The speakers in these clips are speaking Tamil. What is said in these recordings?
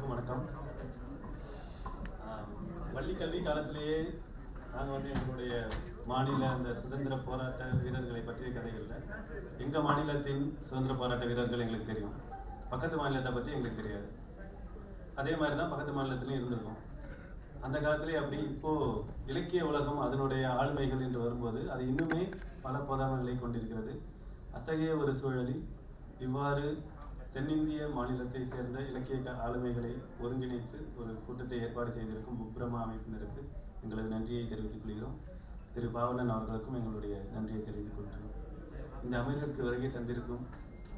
அனைவருக்கும் வணக்கம். பள்ளி கல்வி காலத்திலேயே நாங்கள் எங்களுடைய மாநில அந்த சுதந்திர போராட்ட வீரர்களை பற்றிய கதைகளில் எங்கள் மாநிலத்தின் சுதந்திர போராட்ட வீரர்கள் எங்களுக்கு தெரியும், பக்கத்து மாநிலத்தை பற்றி எங்களுக்கு தெரியாது. அதே மாதிரி தான் பக்கத்து மாநிலத்திலையும் இருந்திருக்கும். அந்த காலத்திலே அப்படி இப்போது இலக்கிய உலகம் அதனுடைய ஆளுமைகள் என்று வரும்போது அது இன்னுமே பல போதாமைகளை கொண்டிருக்கிறது. அத்தகைய ஒரு சூழலில் இவ்வாறு தென்னிந்திய மாநிலத்தை சேர்ந்த இலக்கிய ஆளுமைகளை ஒருங்கிணைத்து ஒரு கூட்டத்தை ஏற்பாடு செய்திருக்கும் புக் பிரம்மா அமைப்பினருக்கு எங்களது நன்றியை தெரிவித்துக் கொள்கிறோம். திரு பாவனன் அவர்களுக்கும் எங்களுடைய நன்றியை தெரிவித்துக் கொள்கிறோம். இந்த அமர்விற்கு வருகை தந்திருக்கும்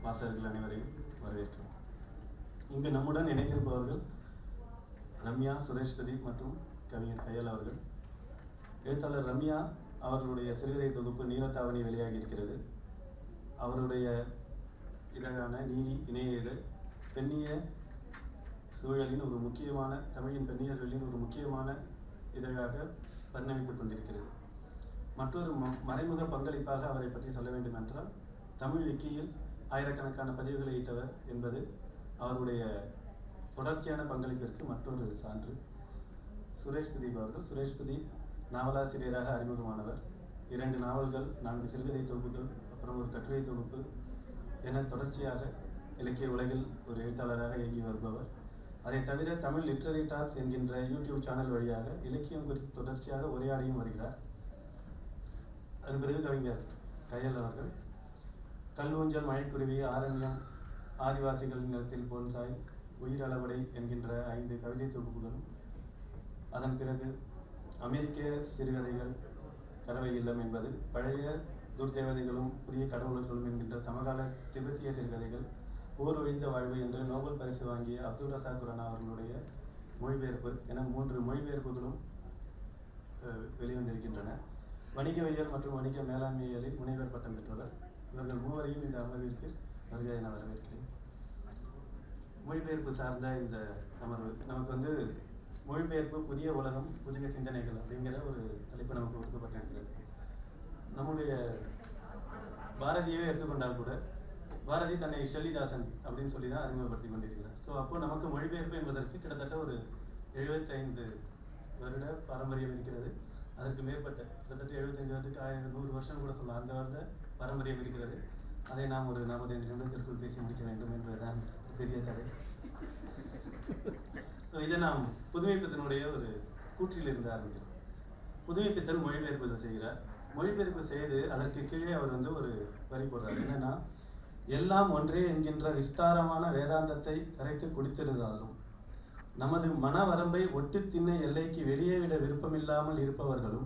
வாசகர்கள் அனைவரையும் வரவேற்கிறோம். இங்கு நம்முடன் இணைந்திருப்பவர்கள் ரம்யா, சுரேஷ் பிரதீப் மற்றும் கவிஞர் கையல் அவர்கள். எழுத்தாளர் ரம்யா அவர்களுடைய சிறுகதை தொகுப்பு நீலத்தாவணி வெளியாகி இருக்கிறது. அவருடைய இதழான நீலி இணைய இதழ் பெண்ணிய சூழலின் ஒரு முக்கியமான தமிழின் பெண்ணிய சூழலின் ஒரு முக்கியமான இதழாக பரிணமித்துக் கொண்டிருக்கிறது. மற்றொரு மறைமுக பங்களிப்பாக அவரை பற்றி சொல்ல வேண்டும் என்றால், தமிழ் விக்கியில் ஆயிரக்கணக்கான பதிவுகளை ஈட்டவர் என்பது அவருடைய தொடர்ச்சியான பங்களிப்பிற்கு மற்றொரு சான்று. சுரேஷ் பிரதீப் அவர்கள். சுரேஷ் பிரதீப் நாவலாசிரியராக அறிமுகமானவர். 2 நாவல்கள், 4 சிறுகதை தொகுப்புகள், அப்புறம் ஒரு கட்டுரை தொகுப்பு என தொடர்ச்சியாக இலக்கிய உலகில் ஒரு எழுத்தாளராக இயங்கி வருபவர். அதை தவிர தமிழ் லிட்ரரி டாக்ஸ் என்கின்ற யூடியூப் சேனல் வழியாக இலக்கியம் குறித்து தொடர்ச்சியாக உரையாடியும் வருகிறார். அதன் பிறகு கவிஞர் கையல் அவர்கள். கல்லூஞ்சல், மழைக்குருவி, ஆரண்யம், ஆதிவாசிகள் நிலத்தில் போன்சாய், உயிரளவடை என்கின்ற 5 கவிதை தொகுப்புகளும், அதன் பிறகு அமெரிக்க சிறுகதைகள், கறவை இல்லம் என்பது, பழைய துர்தேவதைகளும் புதிய கடவுளர்களும் என்கின்ற சமகால திபெத்திய சிறுகதைகள், போர் ஒழிந்த வாழ்வு என்று நோபல் பரிசு வாங்கிய அப்துல் ரசாக் குரானா அவர்களுடைய மொழிபெயர்ப்பு என 3 மொழிபெயர்ப்புகளும் வெளிவந்திருக்கின்றன. வணிகவியல் மற்றும் வணிக மேலாண்மையியலில் முனைவர் பட்டம் பெற்றவர். இவர்கள் மூவரையும் இந்த அமர்விற்கு வருகை என வரவேற்கிறேன். மொழிபெயர்ப்பு சார்ந்த இந்த அமர்வு நமக்கு மொழிபெயர்ப்பு, புதிய உலகம், புதிய சிந்தனைகள் அப்படிங்கிற ஒரு தலைப்பு நமக்கு ஒதுக்கப்பட்டிருக்கிறது. நம்முடைய பாரதியவே எடுத்துக்கொண்டால் கூட பாரதி தன்னை ஷெல்லிதாசன் அப்படின்னு சொல்லி தான் அறிமுகப்படுத்தி கொண்டிருக்கிறார். ஸோ அப்போது நமக்கு மொழிபெயர்ப்பு என்பதற்கு கிட்டத்தட்ட ஒரு 75 வருட பாரம்பரியம் இருக்கிறது. அதற்கு மேற்பட்ட கிட்டத்தட்ட 75 வருடத்துக்கு 100 வருஷம் கூட சொல்லலாம், அந்த வருட பாரம்பரியம் இருக்கிறது. அதை நாம் ஒரு 45 நிமிடத்திற்குள் பேசி முடிக்க வேண்டும் என்பதுதான் பெரிய தடை. ஸோ இதை நாம் புதுமைப்பித்தனுடைய ஒரு கூற்றிலிருந்து ஆரம்பிக்கிறோம். புதுமைப்பித்தன் மொழிபெயர்ப்புகள் செய்கிறார். மொழிபெயர்ப்பு செய்து அதற்கு கீழே அவர் ஒரு வரி போடுறார். என்னன்னா, எல்லாம் ஒன்றே என்கின்ற விஸ்தாரமான வேதாந்தத்தை கரைத்து குடித்திருந்தாலும் நமது மன வரம்பை ஒட்டு திண்ணை எல்லைக்கு வெளியே விட விருப்பமில்லாமல் இருப்பவர்களும்,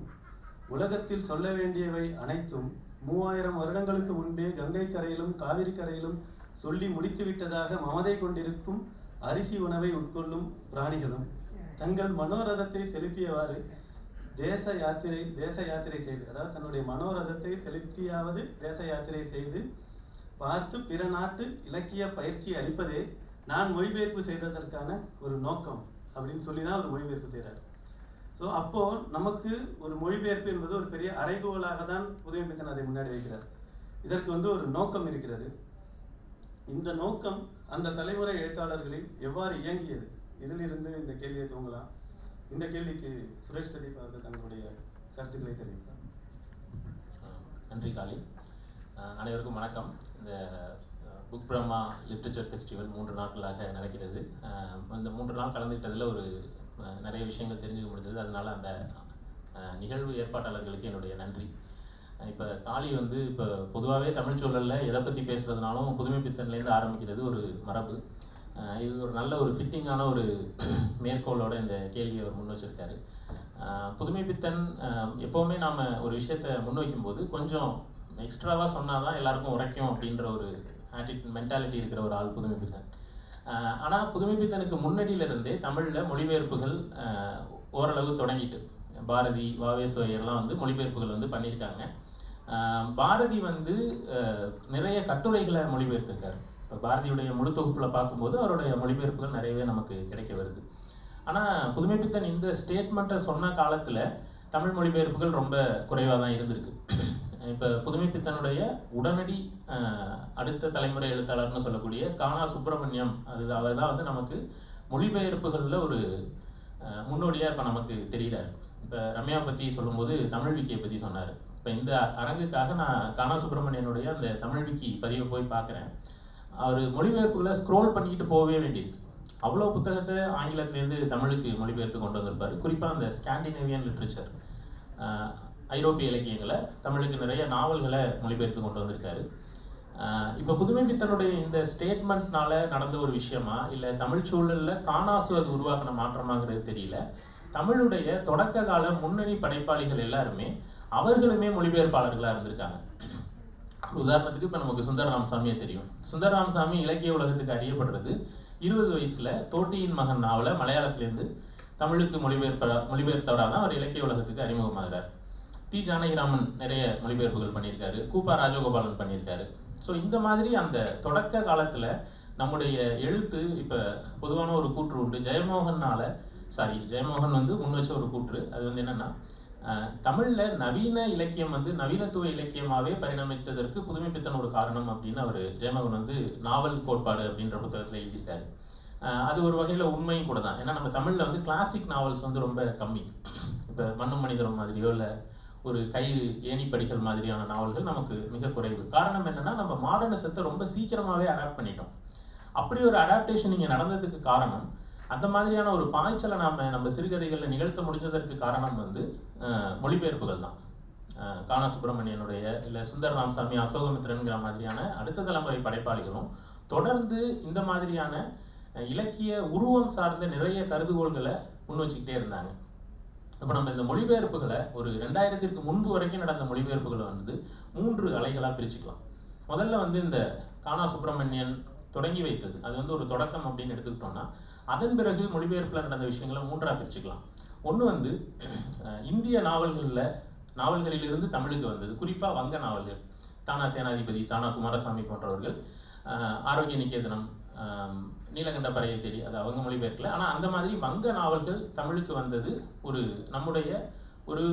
உலகத்தில் சொல்ல வேண்டியவை அனைத்தும் 3000 வருடங்களுக்கு முன்பே கங்கை கரையிலும் காவிரி கரையிலும் சொல்லி முடித்து விட்டதாக மமதை கொண்டிருக்கும் அரிசி உணவை உட்கொள்ளும் பிராணிகளும் தங்கள் மனோரதத்தை செலுத்தியவாறு தேச யாத்திரை செய்து, அதாவது தன்னுடைய மனோரதத்தை செலுத்தியாவது தேச யாத்திரை செய்து பார்த்து பிற நாட்டு இலக்கிய பயிற்சி அளிப்பதே நான் மொழிபெயர்ப்பு செய்ததற்கான ஒரு நோக்கம் அப்படின்னு சொல்லி தான் ஒரு மொழிபெயர்ப்பு செய்கிறார். ஸோ அப்போது நமக்கு ஒரு மொழிபெயர்ப்பு என்பது ஒரு பெரிய அறைகோலாக தான் புதுமைப்பித்தன் அதை முன்னாடி வைக்கிறார். இதற்கு ஒரு நோக்கம் இருக்கிறது. இந்த நோக்கம் அந்த தலைமுறை எழுத்தாளர்களில் எவ்வாறு இயங்கியது, இதிலிருந்து இந்த கேள்வியை துவங்கலாம். இந்த கேள்விக்கு சுரேஷ் பிரதீப் அவர்கள் தங்களுடைய கருத்துக்களை தெரிவிக்கிறார். நன்றி காளி. அனைவருக்கும் வணக்கம். இந்த புக் பிரம்மா லிட்ரேச்சர் ஃபெஸ்டிவல் 3 நாட்களாக நடக்கிறது. இந்த 3 நாள் கலந்துக்கிட்டதில் நிறைய விஷயங்கள் தெரிஞ்சுக்க முடிஞ்சது. அதனால அந்த நிகழ்வு ஏற்பாட்டாளர்களுக்கு என்னுடைய நன்றி. இப்போ காளி இப்போ பொதுவாகவே தமிழ் சூழலில் எதை பற்றி பேசுகிறதுனாலும் புதுமைப்பித்தன்லேருந்து ஆரம்பிக்கிறது ஒரு மரபு. இது ஒரு நல்ல ஒரு ஃபிட்டிங்கான ஒரு மேற்கோளோட இந்த கேள்வியை அவர் முன் வச்சிருக்காரு. புதுமைப்பித்தன் எப்போவுமே நாம் ஒரு விஷயத்தை முன்வைக்கும்போது கொஞ்சம் எக்ஸ்ட்ராவாக சொன்னால் தான் எல்லாருக்கும் உரைக்கும் அப்படின்ற ஒரு மென்டாலிட்டி இருக்கிற ஒரு ஆள் புதுமைப்பித்தன். ஆனால் புதுமைப்பித்தனுக்கு முன்னாடியிலிருந்தே தமிழில் மொழிபெயர்ப்புகள் ஓரளவு தொடங்கிட்டு, பாரதி, வாவேசுவையர்லாம் மொழிபெயர்ப்புகள் பண்ணியிருக்காங்க. பாரதி நிறைய கட்டுரைகளை மொழிபெயர்த்திருக்காரு. இப்போ பாரதியுடைய முழு தொகுப்பில் பார்க்கும்போது அவருடைய மொழிபெயர்ப்புகள் நிறையவே நமக்கு கிடைக்க வருது. ஆனால் புதுமைப்பித்தன் இந்த ஸ்டேட்மெண்ட்டை சொன்ன காலத்தில் தமிழ் மொழிபெயர்ப்புகள் ரொம்ப குறைவாக தான் இருந்திருக்கு. இப்போ புதுமைப்பித்தனுடைய உடனடி அடுத்த தலைமுறை எழுத்தாளர்னு சொல்லக்கூடிய கானா சுப்பிரமணியம், அவர் தான் நமக்கு மொழிபெயர்ப்புகளில் ஒரு முன்னோடியாக இப்போ நமக்கு தெரிகிறார். இப்போ ரம்யா பற்றி சொல்லும்போது தமிழ் விக்கியை பற்றி சொன்னார். இப்போ இந்த அரங்குக்காக நான் கானா சுப்பிரமணியனுடைய அந்த தமிழ் விக்கி பதிவை போய் பார்க்குறேன். அவர் மொழிபெயர்ப்புகளை ஸ்க்ரோல் பண்ணிக்கிட்டு போகவே வேண்டியிருக்கு. அவ்வளோ புத்தகத்தை ஆங்கிலத்திலேருந்து தமிழுக்கு மொழிபெயர்த்து கொண்டு வந்திருப்பார். குறிப்பாக அந்த ஸ்காண்டினேவியன் லிட்ரேச்சர், ஐரோப்பிய இலக்கியங்களை தமிழுக்கு நிறைய நாவல்களை மொழிபெயர்த்து கொண்டு வந்திருக்காரு. இப்போ புதுமைப்பித்தனுடைய இந்த ஸ்டேட்மெண்ட்னால நடந்த ஒரு விஷயமா, இல்லை தமிழ் சூழலில் காணாசு அது உருவாக்கின மாற்றமாங்கிறது தெரியல. தமிழுடைய தொடக்க கால முன்னணி படைப்பாளிகள் எல்லாருமே அவர்களுமே மொழிபெயர்ப்பாளர்களாக இருந்திருக்காங்க. உதாரணத்துக்கு இப்போ நமக்கு சுந்தர ராமசாமியே தெரியும். சுந்தர ராமசாமி இலக்கிய உலகத்துக்கு அறியப்படுறது 20 வயசுல தோட்டியின் மகன் நாவலை மலையாளத்திலேருந்து தமிழுக்கு மொழிபெயர்த்தவராக தான் அவர் இலக்கிய உலகத்துக்கு அறிமுகமாகிறார். தி ஜானகிராமன் நிறைய மொழிபெயர்ப்புகள் பண்ணியிருக்காரு. கூப்பா ராஜகோபாலன் பண்ணியிருக்காரு. ஸோ இந்த மாதிரி அந்த தொடக்க காலத்தில் நம்முடைய எழுத்து, இப்போ பொதுவான ஒரு கூற்று உண்டு, ஜெயமோகன் வந்து முன் வச்ச ஒரு கூற்று. அது வந்து என்னென்னா, தமிழில் நவீன இலக்கியம் வந்து நவீனத்துவ இலக்கியமாகவே பரிணமித்ததற்கு புதுமைப்பித்தன் ஒரு காரணம் அப்படின்னு அவர் ஜெயமோகன் வந்து நாவல் கோட்பாடு அப்படின்ற புத்தகத்தில் எழுதியிருக்காரு. அது ஒரு வகையில் உண்மையும் கூட தான். ஏன்னா நம்ம தமிழில் வந்து கிளாசிக் நாவல்ஸ் வந்து ரொம்ப கம்மி. இப்போ மண்ணும் மனிதரும் மாதிரியோ இல்லை ஒரு கயிறு ஏணிப்படிகள் மாதிரியான நாவல்கள் நமக்கு மிக குறைவு. காரணம் என்னென்னா, நம்ம மாடர்னிசத்தை ரொம்ப சீக்கிரமாகவே அடாப்ட் பண்ணிட்டோம். அப்படி ஒரு அடாப்டேஷன் இங்கே நடந்ததுக்கு காரணம், அந்த மாதிரியான ஒரு பாய்ச்சலை நம்ம சிறுகதைகளில் நிகழ்த்த முடிஞ்சதற்கு காரணம் வந்து மொழிபெயர்ப்புகள் தான். கானா சுப்பிரமணியனுடைய இல்லை சுந்தர ராமசாமி, அசோகமித்ரன்கிற மாதிரியான அடுத்த தலைமுறை படைப்பாளிகளும் தொடர்ந்து இந்த மாதிரியான இலக்கிய உருவம் சார்ந்த நிறைய கருதுகோள்களை முன் வச்சுக்கிட்டே இருந்தாங்க. இப்போ நம்ம இந்த மொழிபெயர்ப்புகளை ஒரு 2000க்கு முன்பு வரைக்கும் நடந்த மொழிபெயர்ப்புகளை வந்து 3 அலைகளாக பிரிச்சுக்கலாம். முதல்ல வந்து இந்த கானா சுப்பிரமணியன் தொடங்கி வைத்தது, அது வந்து ஒரு தொடக்கம் அப்படின்னு எடுத்துக்கிட்டோம்னா, அதன் பிறகு மொழிபெயர்ப்பில் நடந்த விஷயங்களை 3ஆக பிரிச்சுக்கலாம். ஒன்று வந்து இந்திய நாவல்களிலிருந்து தமிழுக்கு வந்தது, குறிப்பாக வங்க நாவல்கள். தானா சேனாதிபதி, தானா குமாரசாமி போன்றவர்கள், ஆரோக்கிய நிகேதனம், நீலகண்ட பறையை தேடி, அது அவங்க மொழிபெயர்க்கல. ஆனால் அந்த மாதிரி வங்க நாவல்கள் தமிழுக்கு வந்தது நம்முடைய ஒரு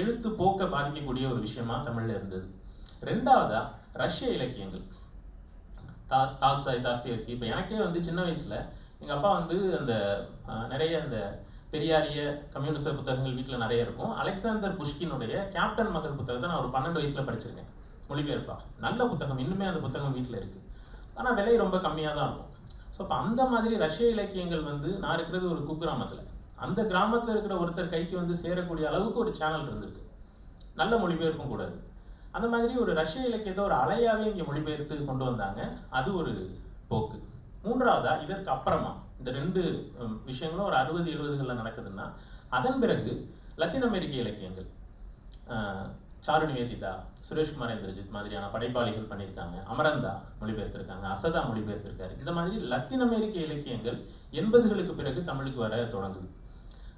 எழுத்து போக்க பாதிக்கக்கூடிய ஒரு விஷயமா தமிழில் இருந்தது. ரெண்டாவதா ரஷ்ய இலக்கியங்கள், டால்ஸ்டாய், தாஸ்தேவ்ஸ்கி. இப்போ எனக்கே வந்து சின்ன வயசில் எங்கள் அப்பா வந்து அந்த நிறைய அந்த பெரியாரிய கம்யூனிச புத்தகங்கள் வீட்டில் நிறைய இருக்கும். அலெக்சாண்டர் புஷ்கினுடைய கேப்டன் மகள் புத்தகத்தை நான் ஒரு 12 வயசில் படிச்சிருக்கேன் மொழிபெயர்ப்பா. நல்ல புத்தகம், இன்னுமே அந்த புத்தகம் வீட்டில் இருக்குது. ஆனால் விலை ரொம்ப கம்மியாக தான் இருக்கும். ஸோ இப்போ அந்த மாதிரி ரஷ்ய இலக்கியங்கள் வந்து, நான் இருக்கிறது ஒரு குக்கிராமத்தில், அந்த கிராமத்தில் இருக்கிற ஒருத்தர் கைக்கு வந்து சேரக்கூடிய அளவுக்கு ஒரு சேனல் இருந்திருக்கு. நல்ல மொழிபெயர்ப்பும் கூடாது. அந்த மாதிரி ஒரு ரஷ்ய இலக்கியத்தை ஒரு அலையாகவே இங்கே மொழிபெயர்த்து கொண்டு வந்தாங்க. அது ஒரு போக்கு. மூன்றாவதா, இதற்கு அப்புறமா இந்த 2 விஷயங்களும் ஒரு 60-70களில் நடக்குதுன்னா, அதன் பிறகு லத்தீன் அமெரிக்க இலக்கியங்கள், சாரு நிவேதிதா, சுரேஷ்குமார் இந்திரஜித் மாதிரியான படைப்பாளிகள் பண்ணியிருக்காங்க. அமரந்தா மொழிபெயர்த்திருக்காங்க, அசதா மொழிபெயர்த்திருக்காரு. இந்த மாதிரி லத்தீன் அமெரிக்க இலக்கியங்கள் 80களுக்கு பிறகு தமிழுக்கு வர தொடங்குது.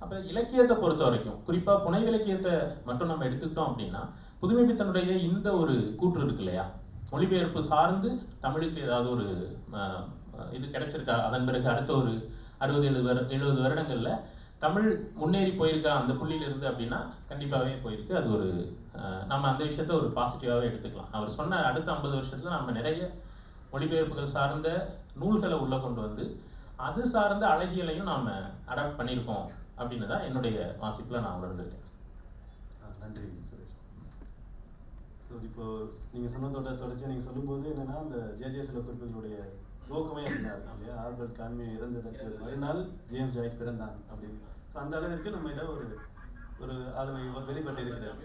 அப்போ இலக்கியத்தை பொறுத்த வரைக்கும், குறிப்பாக புனை இலக்கியத்தை மட்டும் நம்ம எடுத்துக்கிட்டோம் அப்படின்னா, புதுமைப்பித்தனுடைய இந்த ஒரு கூற்று இருக்கு இல்லையா, மொழிபெயர்ப்பு சார்ந்து தமிழுக்கு ஏதாவது ஒரு இது கிடைச்சிருக்கா, அதன் பிறகு அடுத்த ஒரு 60-70 வருடங்களில் தமிழ் முன்னேறி போயிருக்கா அந்த புள்ளியிலிருந்து அப்படின்னா கண்டிப்பாகவே போயிருக்கு. அது ஒரு நம்ம அந்த விஷயத்த ஒரு பாசிட்டிவாகவே எடுத்துக்கலாம். அவர் சொன்ன அடுத்த 50 வருஷத்தில் நம்ம நிறைய மொழிபெயர்ப்புகள் சார்ந்த நூல்களை உள்ளே கொண்டு வந்து அது சார்ந்த அழகியலையும் நாம் அடாப்ட் பண்ணியிருக்கோம் அப்படின்னு தான் என்னுடைய வாசிப்பில் நான் உணர்ந்திருக்கேன். நன்றி சுரேஷ். ஸோ இப்போ நீங்கள் சொன்னதோட தொடர்ச்சி நீங்கள் சொல்லும்போது என்னென்னா, அந்த ஜேஜே குறிப்புகளுடைய துவக்கமே அப்படின்னா இருக்கும் இல்லையா, ஆல்பர்ட் கான்வே இறந்ததற்கு மறுநாள் ஜேம்ஸ் ஜாய்ஸ் பிறந்தான் அப்படின்னு. ஸோ அந்த அளவிற்கு நம்மகிட்ட ஒரு ஆளுமை வெளிப்பட்டு இருக்கிறார்,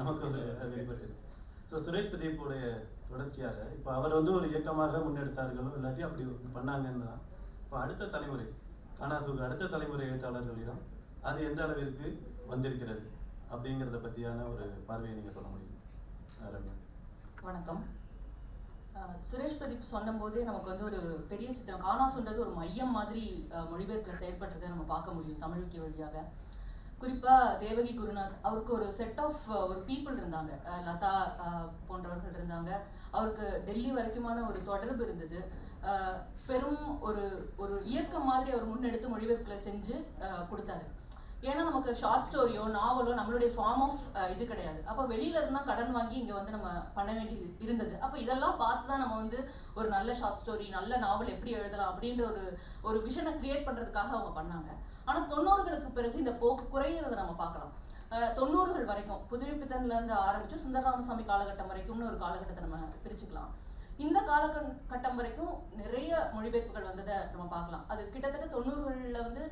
நமக்கு ஒரு வெளிப்பட்டு. ஸோ சுரேஷ் பிரதீப்புடைய தொடர்ச்சியாக இப்போ அவர் வந்து ஒரு இயக்கமாக முன்னெடுத்தார்களோ இல்லாட்டி அப்படி பண்ணாங்கன்னா, இப்போ அடுத்த தலைமுறை கானாசுக்கு அடுத்த தலைமுறை எழுத்தாளர்களிடம் அது எந்த அளவிற்கு வந்திருக்கிறது அப்படிங்கிறத பற்றியான ஒரு பார்வையை நீங்கள் சொல்ல முடியும்? வணக்கம். சுரேஷ் பிரதீப் சொன்னபோதே நமக்கு வந்து ஒரு பெரிய சித்திரம், கானாசுன்றது ஒரு மையம் மாதிரி மொழிபெயர்ப்பில் செயல்பட்டதை நம்ம பார்க்க முடியும் தமிழுக்கு வழியாக. குறிப்பாக தேவகி குருநாத், அவருக்கு ஒரு செட் ஆஃப் ஒரு பீப்புள் இருந்தாங்க, லதா போன்றவர்கள் இருந்தாங்க. அவருக்கு டெல்லி வரைக்குமான ஒரு தொடர்பு இருந்தது. பெரும் ஒரு இயக்கம் மாதிரி அவர் முன்னெடுத்து மொழிபெயர்ப்புகளை செஞ்சு கொடுத்தாரு. ஏன்னா நமக்கு ஷார்ட் ஸ்டோரியோ நாவலோ நம்மளுடைய ஃபார்ம் ஆஃப் இது கிடையாது. அப்போ வெளியில இருந்தா கடன் வாங்கி இங்கே வந்து நம்ம பண்ண வேண்டியது இருந்தது. அப்போ இதெல்லாம் பார்த்து தான் நம்ம வந்து ஒரு நல்ல ஷார்ட் ஸ்டோரி நல்ல நாவல் எப்படி எழுதலாம் அப்படின்ற ஒரு விஷனை கிரியேட் பண்ணுறதுக்காக அவங்க பண்ணாங்க. ஆனால் 90களுக்கு பிறகு இந்த போக்கு குறையிறத நம்ம பார்க்கலாம். 90கள் வரைக்கும் புதுமைப்பித்தன்லேருந்து ஆரம்பித்து சுந்தர ராமசாமி காலகட்டம் வரைக்கும்னு ஒரு காலகட்டத்தை நம்ம பிரிச்சுக்கலாம். இந்த காலகட்டம் வரைக்கும் நிறைய மொழிபெயர்ப்புகள் வந்ததை நம்ம பார்க்கலாம். அது கிட்டத்தட்ட 90களில் வந்து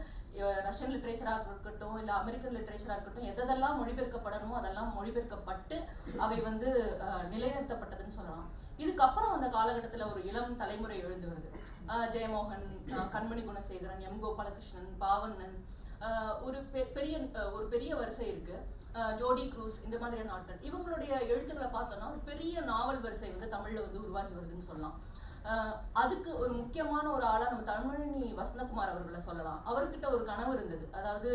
ரஷ்யன் லிட்ரேச்சராக இருக்கட்டும் இல்லை அமெரிக்கன் லிட்ரேச்சராக இருக்கட்டும் எதெல்லாம் மொழிபெயர்க்கப்படணுமோ அதெல்லாம் மொழிபெயர்க்கப்பட்டு அவை வந்து நிலைநிறுத்தப்பட்டதுன்னு சொல்லலாம். இதுக்கப்புறம் அந்த காலகட்டத்தில் ஒரு இளம் தலைமுறை எழுந்து வருது. ஜெயமோகன், கண்மணி குணசேகரன், எம் கோபாலகிருஷ்ணன், பாவண்ணன், ஒரு பெரிய வரிசை இருக்கு. ஜோடி க்ரூஸ், இந்த மாதிரியான ஆட்கள் இவங்களுடைய எழுத்துக்களை பார்த்தோம்னா ஒரு பெரிய நாவல் வரிசை வந்து தமிழ்ல வந்து உருவாகி வருதுன்னு சொல்லலாம். அதுக்கு ஒரு முக்கியமான ஒரு ஆளா நம்ம தமிழினி வசந்தகுமார் அவர்களை சொல்லலாம். அவர்கிட்ட ஒரு கனவு இருந்தது, அதாவது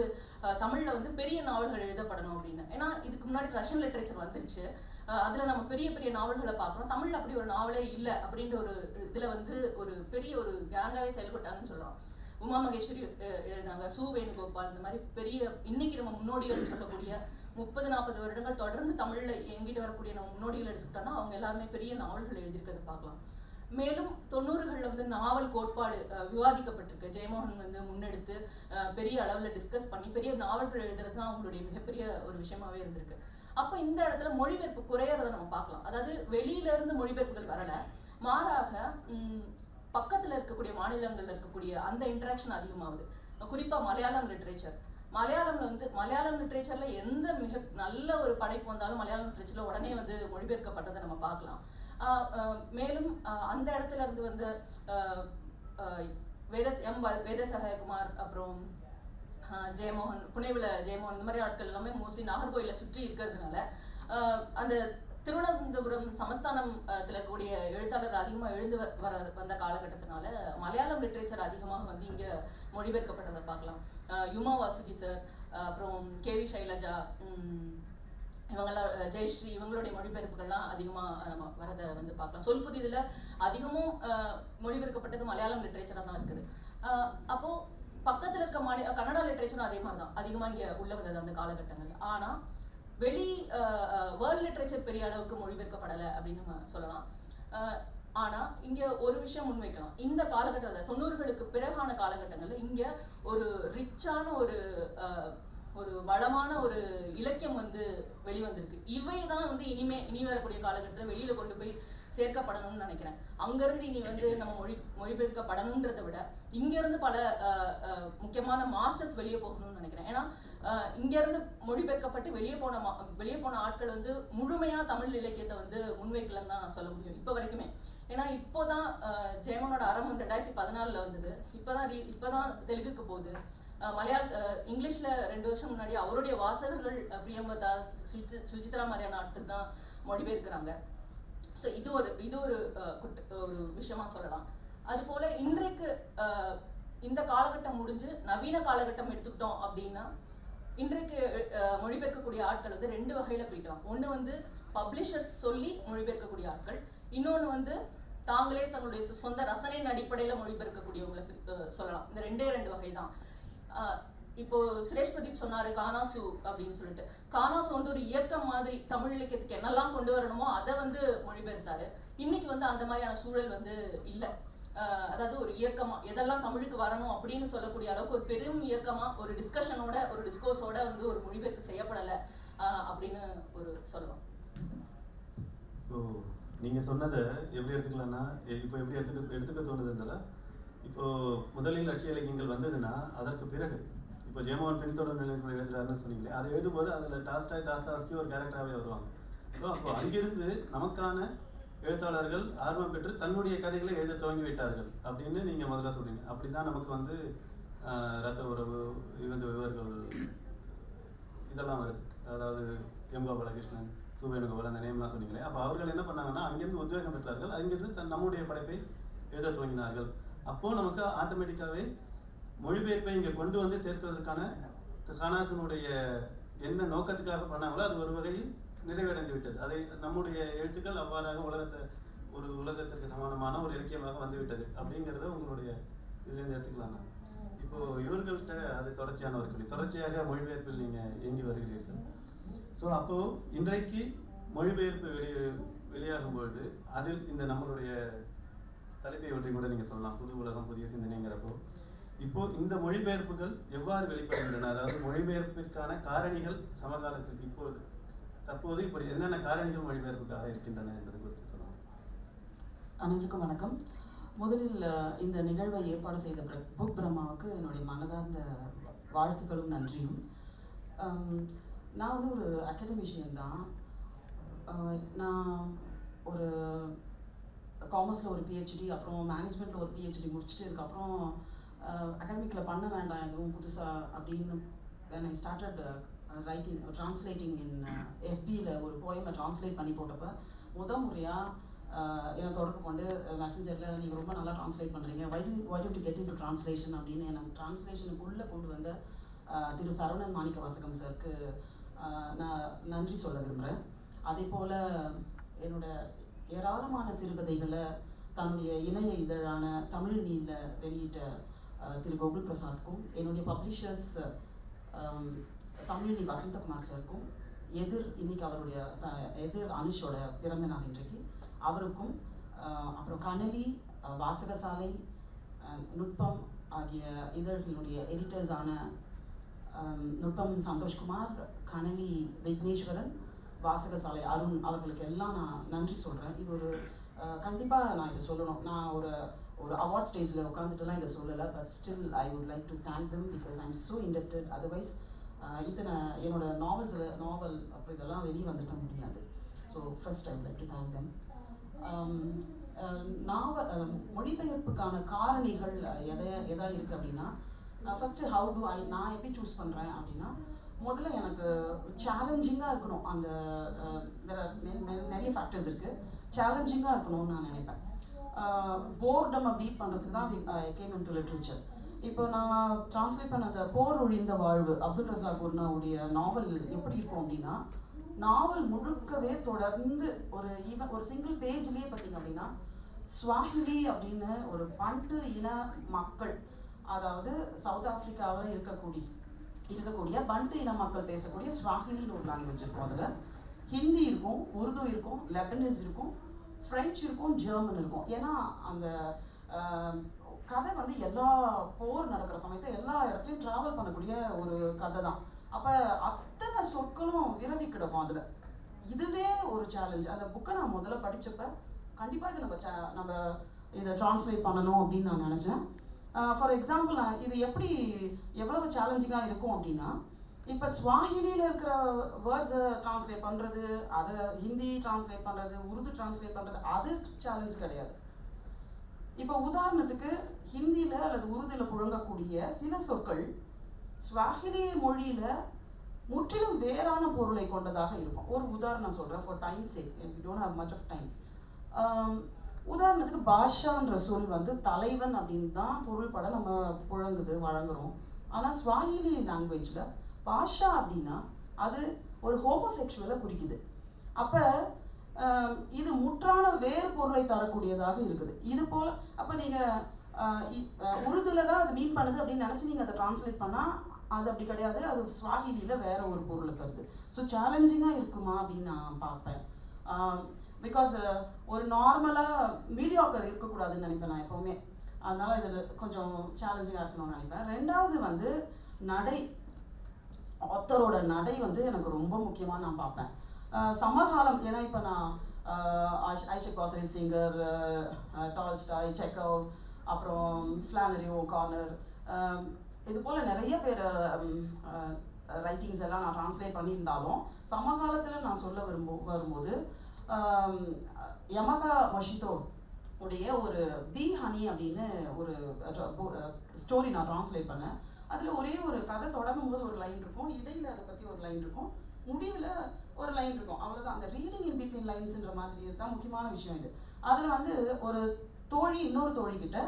தமிழ்ல வந்து பெரிய நாவல்கள் எழுதப்படணும் அப்படின்னு. ஏன்னா இதுக்கு முன்னாடி ரஷ்யன் லிட்ரேச்சர் வந்துருச்சு, அதுல நம்ம பெரிய பெரிய நாவல்களை பார்க்குறோம். தமிழ்ல அப்படி ஒரு நாவலே இல்லை அப்படின்ற ஒரு இதுல வந்து ஒரு பெரிய ஒரு கேங்காவே செயல்பட்டாங்கன்னு சொல்லலாம். உமா மகேஸ்வரி எழுதினாங்க, சு வேணுகோபால், இந்த மாதிரி பெரிய இன்னைக்கு நம்ம முன்னோடிகள் சொல்லக்கூடிய 30-40 வருடங்கள் தொடர்ந்து தமிழ்ல எங்கிட்டு வரக்கூடிய நம்ம முன்னோடிகள் எடுத்துக்கிட்டோம்னா அவங்க எல்லாருமே பெரிய நாவல்கள் எழுதியிருக்கிறத பார்க்கலாம். மேலும் 90களில் வந்து நாவல் கோட்பாடு விவாதிக்கப்பட்டிருக்கு. ஜெயமோகன் வந்து முன்னெடுத்து பெரிய அளவில் டிஸ்கஸ் பண்ணி பெரிய நாவல்கள் எழுதுறது தான் அவங்களுடைய மிகப்பெரிய ஒரு விஷயமாவே இருந்திருக்கு. அப்போ இந்த இடத்துல மொழிபெயர்ப்பு குறையறதை நம்ம பார்க்கலாம். அதாவது வெளியில இருந்து மொழிபெயர்ப்புகள் வரல, மாறாக பக்கத்துல இருக்கக்கூடிய மாநிலங்கள்ல இருக்கக்கூடிய அந்த இன்ட்ராக்ஷன் அதிகமாகுது. குறிப்பா மலையாளம் லிட்ரேச்சர், மலையாளம் லிட்ரேச்சர்ல எந்த மிக நல்ல ஒரு படைப்பு வந்தாலும் மலையாளம் லிட்ரேச்சர்ல உடனே வந்து மொழிபெயர்க்கப்பட்டதை நம்ம பார்க்கலாம். மேலும் அந்த இடத்துல இருந்து வந்து வேதசகாயகுமார், அப்புறம் ஜெயமோகன், புனேவில் ஜெயமோகன், இந்த மாதிரி ஆட்கள் எல்லாமே மோஸ்ட்லி நாகர்கோயிலை சுற்றி இருக்கிறதுனால அந்த திருவனந்தபுரம் சமஸ்தானத்தில் இருக்கக்கூடிய எழுத்தாளர் அதிகமாக வந்த காலகட்டத்தினால மலையாளம் லிட்ரேச்சர் அதிகமாக வந்து இங்கே மொழிபெயர்க்கப்பட்டதை பார்க்கலாம். யுமா வாசுகி சார், அப்புறம் கேவி சைலஜா, இவங்கெல்லாம், ஜெயஸ்ரீ, இவங்களுடைய மொழிபெயர்ப்புகள்லாம் அதிகமாக நம்ம வரதை வந்து பார்க்கலாம். சொல் புதிதில் அதிகமும் மொழிபெயர்க்கப்பட்டது மலையாளம் லிட்ரேச்சராக தான் இருக்குது. அப்போது பக்கத்தில் இருக்க கன்னடா லிட்ரேச்சரும் அதே மாதிரி தான் அதிகமாக இங்கே உள்ள வந்தது அந்த காலகட்டங்கள். ஆனால் வேர்ல்ட் லிட்ரேச்சர் பெரிய அளவுக்கு மொழிபெயர்க்கப்படலை அப்படின்னு நம்ம சொல்லலாம். ஆனால் இங்கே ஒரு விஷயம் முன்வைக்கலாம். இந்த காலகட்டத்தில் 90களுக்கு பிறகான காலகட்டங்களில் இங்கே ஒரு ரிச்சான ஒரு வளமான ஒரு இலக்கியம் வந்து வெளிவந்திருக்கு. இவை தான் வந்து இனி வரக்கூடிய காலகட்டத்தில் வெளியில கொண்டு போய் சேர்க்கப்படணும்னு நினைக்கிறேன். அங்கிருந்து இனி வந்து நம்ம மொழிபெயர்க்கப்படணுன்றதை விட இங்கிருந்து பல முக்கியமான மாஸ்டர்ஸ் வெளியே போகணும்னு நினைக்கிறேன். ஏன்னா இங்கிருந்து மொழிபெயர்க்கப்பட்டு வெளியே போன ஆட்கள் வந்து முழுமையா தமிழ் இலக்கியத்தை வந்து முன்வைக்கலன்னு தான் நான் சொல்ல முடியும் இப்போ வரைக்குமே. ஏன்னா இப்போதான் ஜெயமோனோட அறம் வந்து 2014 வந்தது. இப்போதான் தெலுங்குக்கு போகுது. இங்கிலீஷ்ல 2 வருஷம் முன்னாடி அவருடைய வாசகர்கள் பிரியம்பதா, சுஜித்ரா மாதிரியான ஆட்கள் தான் மொழிபெயர்க்கிறாங்க. ஸோ இது ஒரு விஷயமா சொல்லலாம். அது போல இன்றைக்கு இந்த காலகட்டம் முடிஞ்சு நவீன காலகட்டம் எடுத்துக்கிட்டோம் அப்படின்னா இன்றைக்கு மொழிபெயர்க்கக்கூடிய ஆட்கள் வந்து 2 வகையில பிரிக்கலாம். ஒன்று வந்து பப்ளிஷர்ஸ் சொல்லி மொழிபெயர்க்கக்கூடிய ஆட்கள், இன்னொன்று வந்து தாங்களே தங்களுடைய சொந்த ரசனையின் அடிப்படையில் மொழிபெயர்க்கக்கூடியவங்களை சொல்லலாம். இந்த 2 வகை தான். இப்போ சுரேஷ் பிரதீப் சொன்னாரு கானாசு அப்படின்னு சொல்லிட்டு. கானாசு வந்து ஒரு இயக்கம் மாதிரி தமிழ் இலக்கியத்துக்கு என்னெல்லாம் கொண்டு வரணுமோ அதை வந்து மொழிபெயர்த்தாரு. இன்னைக்கு வந்து அந்த மாதிரியான சூழல் வந்து இல்லை. அதாவது ஒரு இயக்கமா எதெல்லாம் தமிழுக்கு வரணும் அப்படின்னு சொல்லக்கூடிய அளவுக்கு ஒரு பெரும் இயக்கமா ஒரு டிஸ்கஷனோட ஒரு டிஸ்கோர்ஸோட வந்து ஒரு மொழிபெயர்ப்பு செய்யப்படலை அப்படின்னு சொல்லலாம். நீங்க சொன்னதை எப்படி எடுத்துக்கலாம்னா, இப்போ எப்படி எடுத்துக்க தோணுதுன்றா, இப்போ முதலில் லட்சிய இலக்கியங்கள் வந்ததுன்னா அதற்கு பிறகு இப்போ ஜெயமோகன் பின்தொடர் நிலைமுறை எழுதுறாருன்னு சொன்னீங்களே, அதை எழுதும்போது அதில் தாஸ்தாஸ்கி ஒரு கேரக்டராகவே வருவாங்க. ஸோ அப்போ அங்கிருந்து நமக்கான எழுத்தாளர்கள் ஆர்வம் பெற்று தன்னுடைய கதைகளை எழுத துவங்கி விட்டார்கள் அப்படின்னு நீங்கள் முதல்ல சொல்றீங்க. அப்படி தான் நமக்கு வந்து ரத்த உறவு, இவர்கள் இதெல்லாம் வருது. அதாவது எம் கோபாலகிருஷ்ணன், சு வேணுகோபால், அந்த நேம்லாம் சொன்னீங்களே. அப்போ அவர்கள் என்ன பண்ணாங்கன்னா அங்கிருந்து உத்வேகம் பெற்றார்கள், அங்கிருந்து நம்முடைய படைப்பை எழுத துவங்கினார்கள். அப்போது நமக்கு ஆட்டோமேட்டிக்காகவே மொழிபெயர்ப்பை இங்கே கொண்டு வந்து சேர்ப்பதற்கான கானாசனுடைய என்ன நோக்கத்துக்காக பண்ணாங்களோ அது ஒரு வகையில் நிறைவடைந்து விட்டது. அதை நம்முடைய எழுத்துக்கள் அவ்வாறாக உலகத்திற்கு சமானமான ஒரு இலக்கியமாக வந்துவிட்டது அப்படிங்கிறத உங்களுடைய இதுலேருந்து எடுத்துக்கலாம். இப்போ இவர்கள்ட்ட அது தொடர்ச்சியான ஒரு கேள்வி. தொடர்ச்சியாக மொழிபெயர்ப்பில் நீங்கள் இயங்கி வருகிறீர்கள். ஸோ அப்போது இன்றைக்கு மொழிபெயர்ப்பு வெளியாகும் பொழுது அதில் இந்த நம்மளுடைய தலைப்பை ஒற்றி கூட நீங்கள் சொல்லலாம், புது உலகம் புதிய சிந்தனைங்கிறப்போ. இப்போ இந்த மொழிபெயர்ப்புகள் எவ்வாறு வெளிப்படுகின்றன, அதாவது மொழிபெயர்ப்பிற்கான காரணிகள் சமகாலத்தில் இப்பொழுது தற்போது இப்படி என்னென்ன காரணிகள் மொழிபெயர்ப்புக்காக இருக்கின்றன என்பது குறித்து சொல்லலாம். அனைவருக்கும் வணக்கம். முதலில் இந்த நிகழ்வை ஏற்பாடு செய்த புக் பிரம்மாவுக்கு என்னுடைய மனதார்ந்த வாழ்த்துக்களும் நன்றியும். நான் வந்து ஒரு அகாடமிஷியன் தான். நான் ஒரு காமர்ஸில் ஒரு பிஹெச்டி, அப்புறம் மேனேஜ்மெண்ட்டில் ஒரு பிஹெச்டி முடிச்சுட்டு இதுக்கப்புறம் அகாடமிக்கில் பண்ண வேண்டாம் எதுவும் புதுசாக அப்படின்னு when I started translating in FBயில் ஒரு போயமை ட்ரான்ஸ்லேட் பண்ணி போட்டப்போ முறையாக என்னை தொடர்பு கொண்டு மெசஞ்சரில் நீங்கள் ரொம்ப நல்லா ட்ரான்ஸ்லேட் பண்ணுறீங்க, why don't you get into translation அப்படின்னு எனக்கு ட்ரான்ஸ்லேஷனுக்குள்ளே கொண்டு வந்த திரு சரவணன் மாணிக்க வாசகம் சாருக்கு நான் நன்றி சொல்ல விரும்புகிறேன். அதே போல் என்னோட ஏராளமான சிறுகதைகளை தன்னுடைய இணைய இதழான தமிழ்நீல வெளியிட்ட திரு கோகுல் பிரசாத்துக்கும், என்னுடைய பப்ளிஷர்ஸ் தமிழ்நீ வசந்தகுமார் சாருக்கும், இன்னைக்கு அவருடைய எதிர் அனுஷோட பிறந்த நாள் இன்றைக்கு, அவருக்கும், அப்புறம் கனலி, வாசகசாலை, நுட்பம் ஆகிய இதழ்களுடைய எடிட்டர்ஸான நுட்பம் சந்தோஷ்குமார், கனலி விக்னேஸ்வரன், வாசகசாலை அருண் அவர்களுக்கு எல்லாம் நான் நன்றி சொல்கிறேன். இது ஒரு கண்டிப்பாக நான் இதை சொல்லணும். நான் ஒரு அவார்ட் ஸ்டேஜில் உட்காந்துட்டுலாம் இதை சொல்லலை, but still I would like to thank them because I am so indebted. Otherwise இத்தனை என்னோட நாவல் அப்புறம் இதெல்லாம் வெளியே வந்திருக்க முடியாது. So first I would like to thank them. மொழிபெயர்ப்புக்கான காரணிகள் எதா இருக்குது அப்படின்னா, ஃபஸ்ட்டு நான் எப்படி சூஸ் பண்ணுறேன் அப்படின்னா, முதல்ல எனக்கு சேலஞ்சிங்காக இருக்கணும். அந்த நிறைய ஃபேக்டர்ஸ் இருக்குது. சேலஞ்சிங்காக இருக்கணும்னு நான் நினைப்பேன். போர்டமை பீட் பண்ணுறதுக்கு தான் ஐ கேம் இன்டு லிட்ரேச்சர். இப்போ நான் ட்ரான்ஸ்லேட் பண்ண போர் ஒழிந்த வாழ்வு அப்துல் ரஸாக் குர்னாவுடைய நாவல் எப்படி இருக்கும் அப்படின்னா, நாவல் முழுக்கவே தொடர்ந்து ஒரு சிங்கிள் பேஜ்லேயே பார்த்தீங்க அப்படின்னா, ஸ்வாஹிலி அப்படின்னு ஒரு பண்டு இன மக்கள், அதாவது சவுத் ஆஃப்ரிக்காவில் இருக்கக்கூடிய பண்டு இன மக்கள் பேசக்கூடிய ஸ்வாஹிலின்னு ஒரு லாங்குவேஜ் இருக்கும். அதில் ஹிந்தி இருக்கும், உருது இருக்கும், லெபனீஸ் இருக்கும், ஃப்ரெஞ்சு இருக்கும், ஜெர்மன் இருக்கும். ஏன்னா அந்த கதை வந்து எல்லா போர் நடக்கிற சமயத்தில் எல்லா இடத்துலையும் ட்ராவல் பண்ணக்கூடிய ஒரு கதை தான். அப்போ அத்தனை சொற்களும் விரவி கிடக்கும் அதில். இதுவே ஒரு சேலஞ்ச். அந்த புக்கை நான் முதல்ல படித்தப்ப கண்டிப்பாக இது நம்ம இதை ட்ரான்ஸ்லேட் பண்ணணும் அப்படின்னு நான் நினச்சேன். ஃபார் எக்ஸாம்பிள், இது எவ்வளவு சேலஞ்சிங்காக இருக்கும் அப்படின்னா, இப்போ ஸ்வாஹிலியில் இருக்கிற வேர்ட்ஸை ட்ரான்ஸ்லேட் பண்ணுறது, அதை ஹிந்தி ட்ரான்ஸ்லேட் பண்ணுறது, உருது ட்ரான்ஸ்லேட் பண்ணுறது, அது சேலஞ்ச் கிடையாது. இப்போ உதாரணத்துக்கு ஹிந்தியில் அல்லது உருதுவில் புழங்கக்கூடிய சில சொற்கள் ஸ்வாஹிலி மொழியில் முற்றிலும் வேறான பொருளை கொண்டதாக இருக்கும். ஒரு உதாரணம் சொல்கிறேன் for time sake, we don't have much of time. உதாரணத்துக்கு பாஷான்ற சொல் வந்து தலைவன் அப்படின்னு தான் பொருள்பட நம்ம வழங்குறோம். ஆனால் ஸ்வாஹிலி லாங்குவேஜில் பாஷா அப்படின்னா அது ஒரு ஹோமோசெக்சுவலை குறிக்குது. அப்போ இது முற்றான வேறு பொருளை தரக்கூடியதாக இருக்குது. இது போல் அப்போ நீங்கள் உருதுல தான் அது மீன் பண்ணுது அப்படின்னு நினச்சி நீங்கள் அதை ட்ரான்ஸ்லேட் பண்ணால் அது அப்படி கிடையாது. அது ஸ்வாஹிலியில் வேற ஒரு பொருளை தருது. ஸோ சேலஞ்சிங்காக இருக்குமா அப்படின்னு நான் பார்ப்பேன். பிகாஸ் ஒரு நார்மலாக மீடியாக்கர் இருக்கக்கூடாதுன்னு நினைப்பேன் நான் எப்போவுமே. அதனால் இதில் கொஞ்சம் சேலஞ்சிங்காக இருக்கணும்னு நினைப்பேன். ரெண்டாவது வந்து நடை, ஆத்தரோட நடை வந்து எனக்கு ரொம்ப முக்கியமாக நான் பார்ப்பேன். சமகாலம், ஏன்னா இப்போ நான் ஐசக் வாசரிஸ் சிங்கர், டால்ஸ்டாய், செக்கோவ், அப்புறம் ஃப்ளானரி ஓகார்னர், இது போல் நிறைய பேர் ரைட்டிங்ஸ் எல்லாம் நான் ட்ரான்ஸ்லேட் பண்ணியிருந்தாலும் சமகாலத்தில் நான் சொல்ல வரும்போது யமகா மொஷித்தோ உடைய ஒரு பி ஹனி அப்படின்னு ஒரு ஸ்டோரி நான் ட்ரான்ஸ்லேட் பண்ணேன். அதில் ஒரே ஒரு கதை தொடங்கும் போது ஒரு லைன் இருக்கும், இடையில் அதை பற்றி ஒரு லைன் இருக்கும், முடிவில் ஒரு லைன் இருக்கும், அவ்வளோதான். அந்த ரீடிங் இன் பிட்வீன் லைன்ஸ்ன்ற மாதிரி தான் முக்கியமான விஷயம் இது. அதில் வந்து ஒரு தோழி இன்னொரு தோழிக்கிட்ட